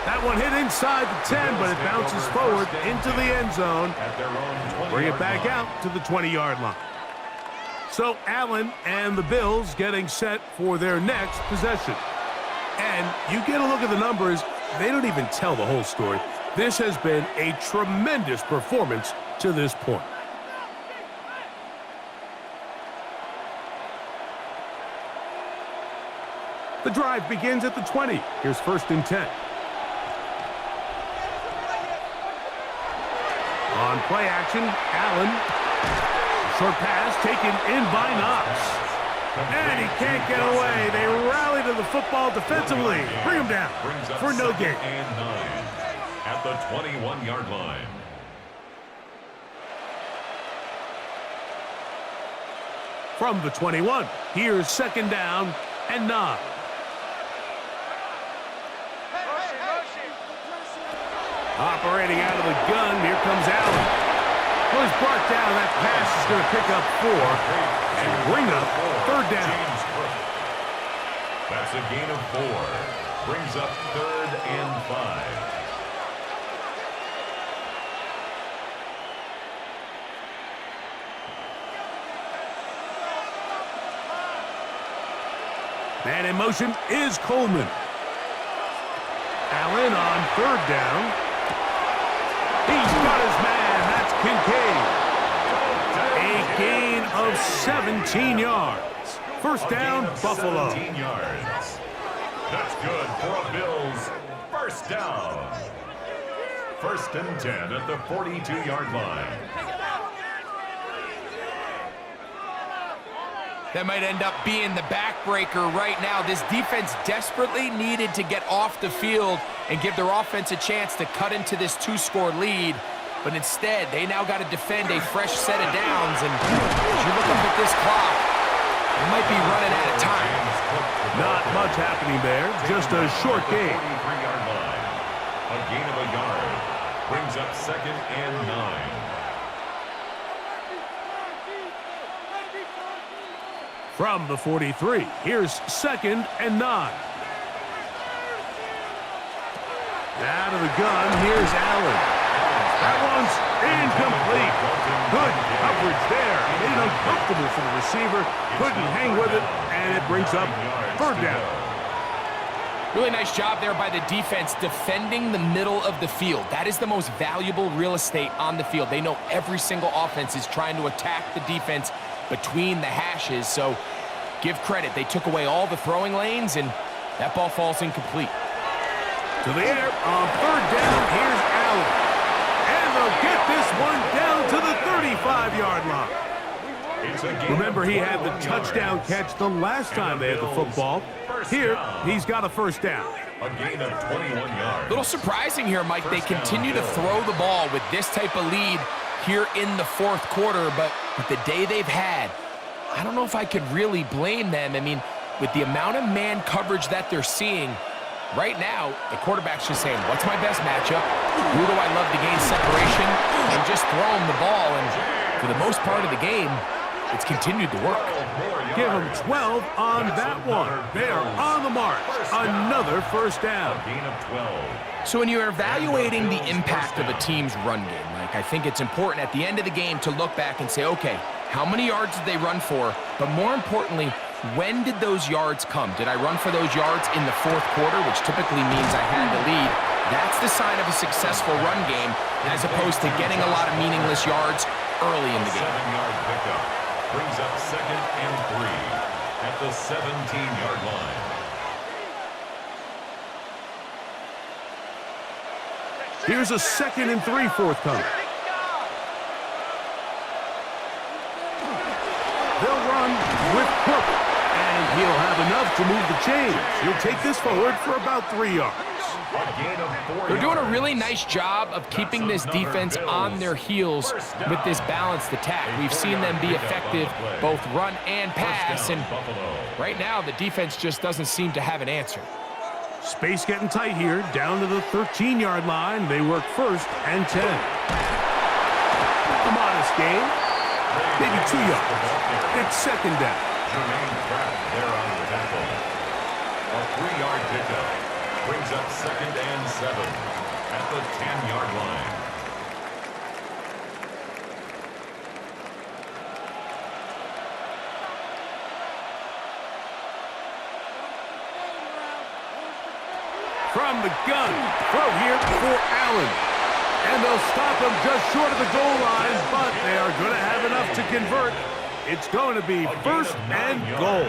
That one hit inside the 10, but it bounces forward into the end zone. Bring it back out to the 20-yard line. So Allen and the Bills getting set for their next possession. And you get a look at the numbers, they don't even tell the whole story. This has been a tremendous performance to this point. The drive begins at the 20. Here's 1st and 10. On play action, Allen. Short pass taken in by Knox. And he can't get away. They rally to the football defensively. Bring him down for no gain. And 9 at the 21-yard line. From the 21, here's 2nd down and 9. Operating out of the gun, here comes Allen. Well, he's brought down. That pass is going to pick up 4 and bring up 3rd down. That's a gain of 4. Brings up 3rd and 5. Man in motion is Coleman. Allen on 3rd down. He's got his man. That's Kincaid. A gain of 17 yards. First down, Buffalo. 17 yards. That's good for a Bills first down. First and 10 at the 42-yard line. That might end up being the backbreaker right now. This defense desperately needed to get off the field and give their offense a chance to cut into this two-score lead. But instead, they now got to defend a fresh set of downs. And as you look up at this clock, they might be running out of time. Not much happening there. Just a short gain. 43-yard line. A gain of a yard. Brings up second and 9. From the 43, here's second and 9. Out of the gun, here's Allen. That one's incomplete. Good coverage there. Made it uncomfortable for the receiver. Couldn't hang with it, and it brings up third down. Really nice job there by the defense defending the middle of the field. That is the most valuable real estate on the field. They know every single offense is trying to attack the defense between the hashes, so give credit. They took away all the throwing lanes, and that ball falls incomplete. To the air on third down, here's Allen. And they'll get this one down to the 35-yard line. Remember, he had the touchdown catch the last time they had the football. Here, he's got a first down. A gain of 21 yards. A little surprising here, Mike. They continue to throw the ball with this type of lead here in the fourth quarter, but with the day they've had, I don't know if I could really blame them. I mean, with the amount of man coverage that they're seeing, right now, the quarterback's just saying, what's my best matchup? Who do I love to gain separation? And just throw him the ball, and for the most part of the game, it's continued to work. Give them 12 on that one. They are on the mark. Another first down. A gain of 12. So when you're evaluating the impact of a team's run game, Mike, I think it's important at the end of the game to look back and say, okay, how many yards did they run for? But more importantly, when did those yards come? Did I run for those yards in the fourth quarter, which typically means I had the lead? That's the sign of a successful run game, as opposed to getting a lot of meaningless yards early in the game. 7-yard pickup brings up second and 3 at the 17-yard line. Here's a second and 3 forthcoming. They'll run with Cook, and he'll have enough to move the chains. He'll take this forward for about 3 yards. They're doing a really nice job of keeping this defense on their heels with this balanced attack. We've seen them be effective both run and pass, and right now the defense just doesn't seem to have an answer. Space getting tight here, down to the 13-yard line. They work first and 10. A modest gain, maybe 2 yards. It's second down. Jermaine Pratt there on the tackle. A 3-yard pickup brings up second and 7 at the 10-yard line. From the gun, throw here for Allen. And they'll stop him just short of the goal line, but they are going to have enough to convert. It's going to be first and goal.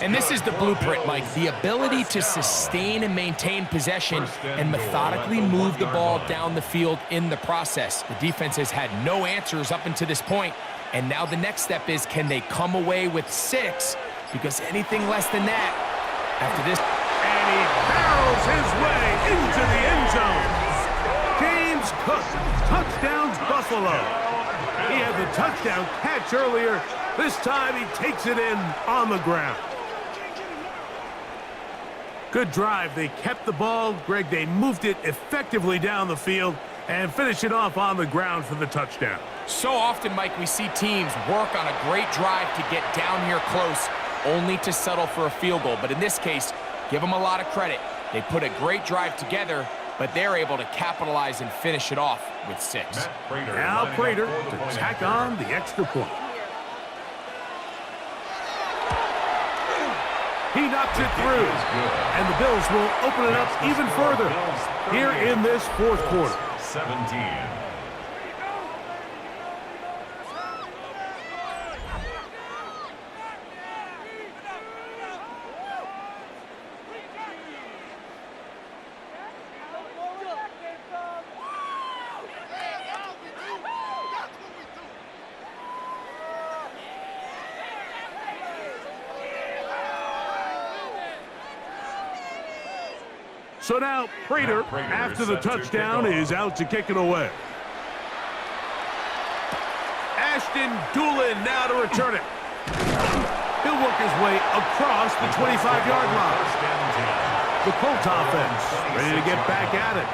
And this is the blueprint, Mike. The ability to sustain and maintain possession and methodically move the ball down the field in the process. The defense has had no answers up until this point, and now the next step is, can they come away with 6? Because anything less than that, after this... And he barrels his way into the end zone. James Cook, touchdowns Buffalo. He had the touchdown catch earlier. This time he takes it in on the ground. Good drive. They kept the ball. Greg, they moved it effectively down the field and finish it off on the ground for the touchdown. So often, Mike, we see teams work on a great drive to get down here close, only to settle for a field goal. But in this case, give them a lot of credit. They put a great drive together, but they're able to capitalize and finish it off with 6. Now Prater to tack on the extra point. He knocks it through, and the Bills will open it up even further here in this fourth quarter. 17. So now Prater, after the touchdown, is out to kick it away. Ashton Doolin now to return it. He'll work his way across the 25-yard line. The Colts offense ready to get back at it.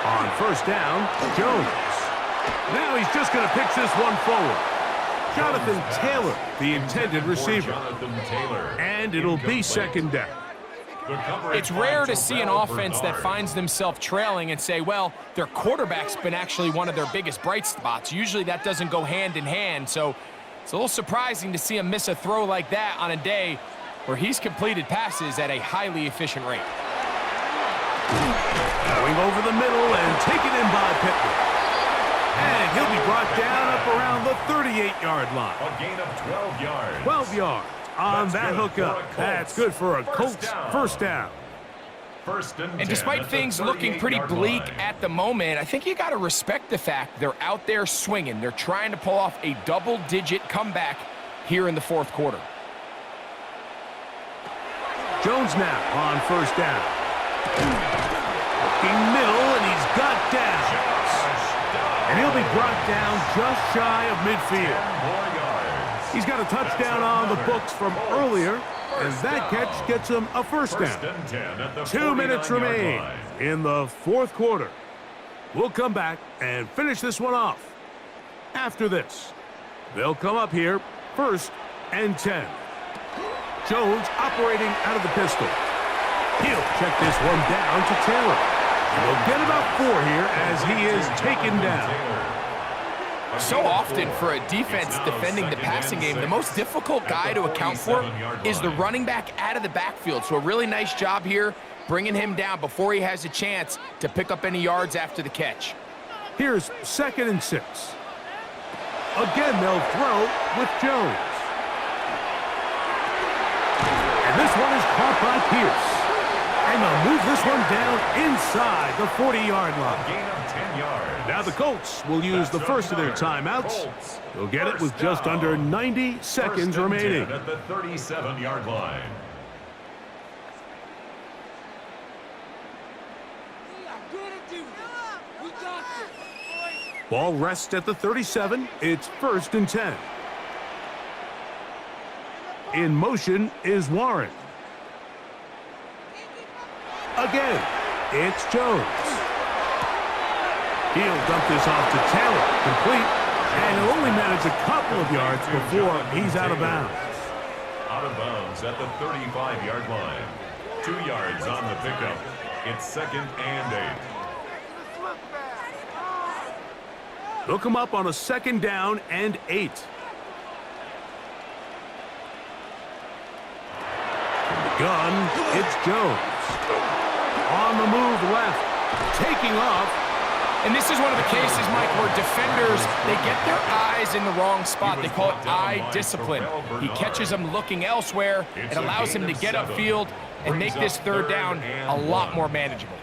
On first down, Jones. Now he's just going to pitch this one forward. Jonathan Taylor, the intended receiver. And it'll be second down. It's rare to see an offense that finds themselves trailing and say, well, their quarterback's been actually one of their biggest bright spots. Usually that doesn't go hand in hand, so it's a little surprising to see him miss a throw like that on a day where he's completed passes at a highly efficient rate. Going over the middle and taken in by Pittman. And he'll be brought down up around the 38-yard line. A gain of 12 yards. 12 yards on that hookup. That's good for a Colts first down. And despite things looking pretty bleak at the moment, I think you got to respect the fact they're out there swinging. They're trying to pull off a double-digit comeback here in the fourth quarter. Jones now on first down. Looking middle, and he's got down. And he'll be brought down just shy of midfield. He's got a touchdown on the books from earlier, and that catch gets him a first down. 2 minutes remain in the fourth quarter. We'll come back and finish this one off. After this, they'll come up here, 1st and 10. Jones operating out of the pistol. He'll check this one down to Taylor. He'll get about 4 here as he is taken down. So often for a defense defending the passing game, the most difficult guy to account for is the running back out of the backfield. So a really nice job here bringing him down before he has a chance to pick up any yards after the catch. Here's 2nd and 6. Again, they'll throw with Jones. And this one is caught by Pierce. And they'll move this one down inside the 40-yard line. Gain of 10 yards. Now the Colts will use the first of their timeouts. They'll get it with just under 90 seconds remaining. At the 37-yard line. Ball rests at the 37. It's 1st and 10. In motion is Warren. Again, it's Jones. He'll dump this off to Taylor, complete, and he'll only manage a couple of yards before he's out of bounds. Out of bounds at the 35-yard line. 2 yards on the pickup. It's 2nd and 8. They'll come up on a 2nd down and 8. From the gun, it's Jones. On the move left, taking off. And this is one of the cases, Mike, where defenders, they get their eyes in the wrong spot. They call it eye discipline. He catches them looking elsewhere. It allows him to get upfield and make this 3rd down a lot more manageable.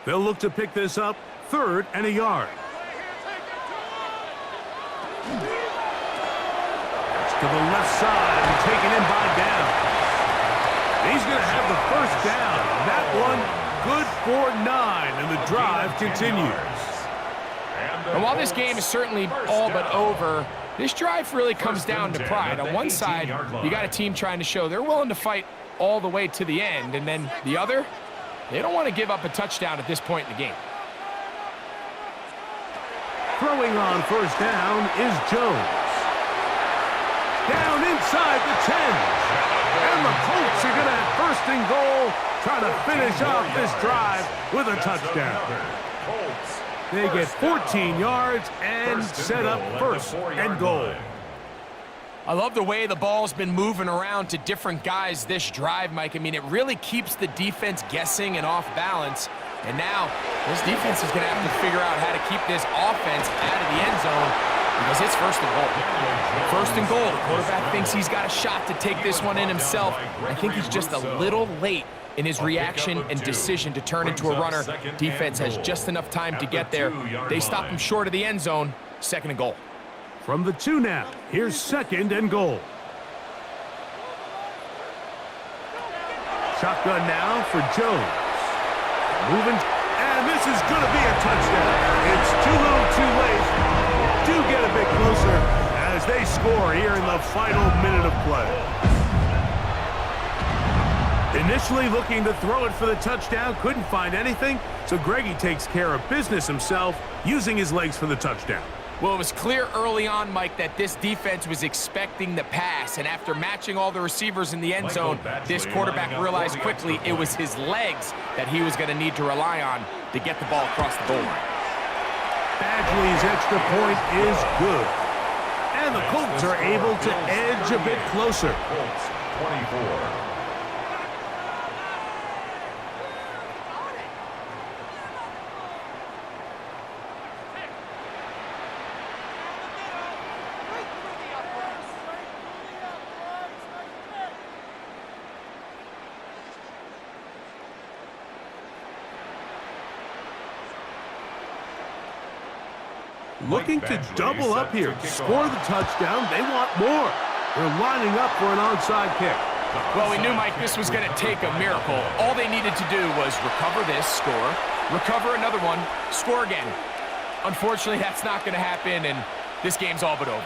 They'll look to pick this up, 3rd and a yard. To the left side and taken in by Downs. He's going to have the first down. That one good for 9, and the drive continues. And while this game is certainly all but over, this drive really comes down to pride. On one side, you got a team trying to show they're willing to fight all the way to the end, and then the other, they don't want to give up a touchdown at this point in the game. Throwing on first down is Jones. Down inside the 10. And the Colts are going to have 1st and goal, try to finish off this drive with a touchdown. They get 14 yards and set up 1st and goal. I love the way the ball's been moving around to different guys this drive, Mike. I mean, it really keeps the defense guessing and off balance. And now, this defense is going to have to figure out how to keep this offense out of the end zone because it's first and goal. First and goal. The quarterback thinks he's got a shot to take this one in himself. I think he's just a little late in his reaction and decision to turn into a runner. Defense has just enough time to get there. They stop him short of the end zone. Second and goal. From the 2 now, here's second and goal. Shotgun now for Jones. Moving, and this is going to be a touchdown. It's too little too late. Do get a bit closer as they score here in the final minute of play. Initially looking to throw it for the touchdown, couldn't find anything, so Greggy takes care of business himself, using his legs for the touchdown. Well, it was clear early on, Mike, that this defense was expecting the pass, and after matching all the receivers in the end zone, this quarterback realized quickly it was his legs that he was going to need to rely on to get the ball across the goal line. Badgley's extra point is good, and the Colts are able to edge a bit closer. Colts 24. Looking to double up here, score the touchdown. They want more. They're lining up for an onside kick. Well, we knew, Mike, this was going to take a miracle. All they needed to do was recover this, score, recover another one, score again. Unfortunately, that's not going to happen, and this game's all but over.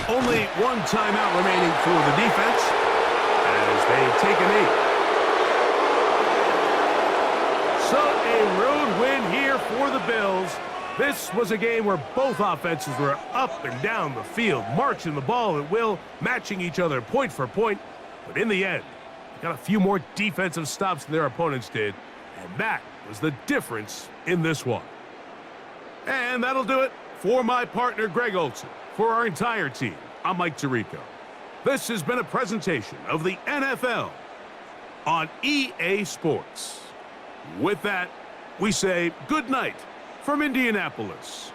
Only one timeout remaining for the defense as they take a knee. So a road win here for the Bills. This was a game where both offenses were up and down the field, marching the ball at will, matching each other point for point. But in the end, they got a few more defensive stops than their opponents did, and that was the difference in this one. And that'll do it for my partner, Greg Olsen. For our entire team, I'm Mike Tirico. This has been a presentation of the NFL on EA Sports. With that, we say good night from Indianapolis.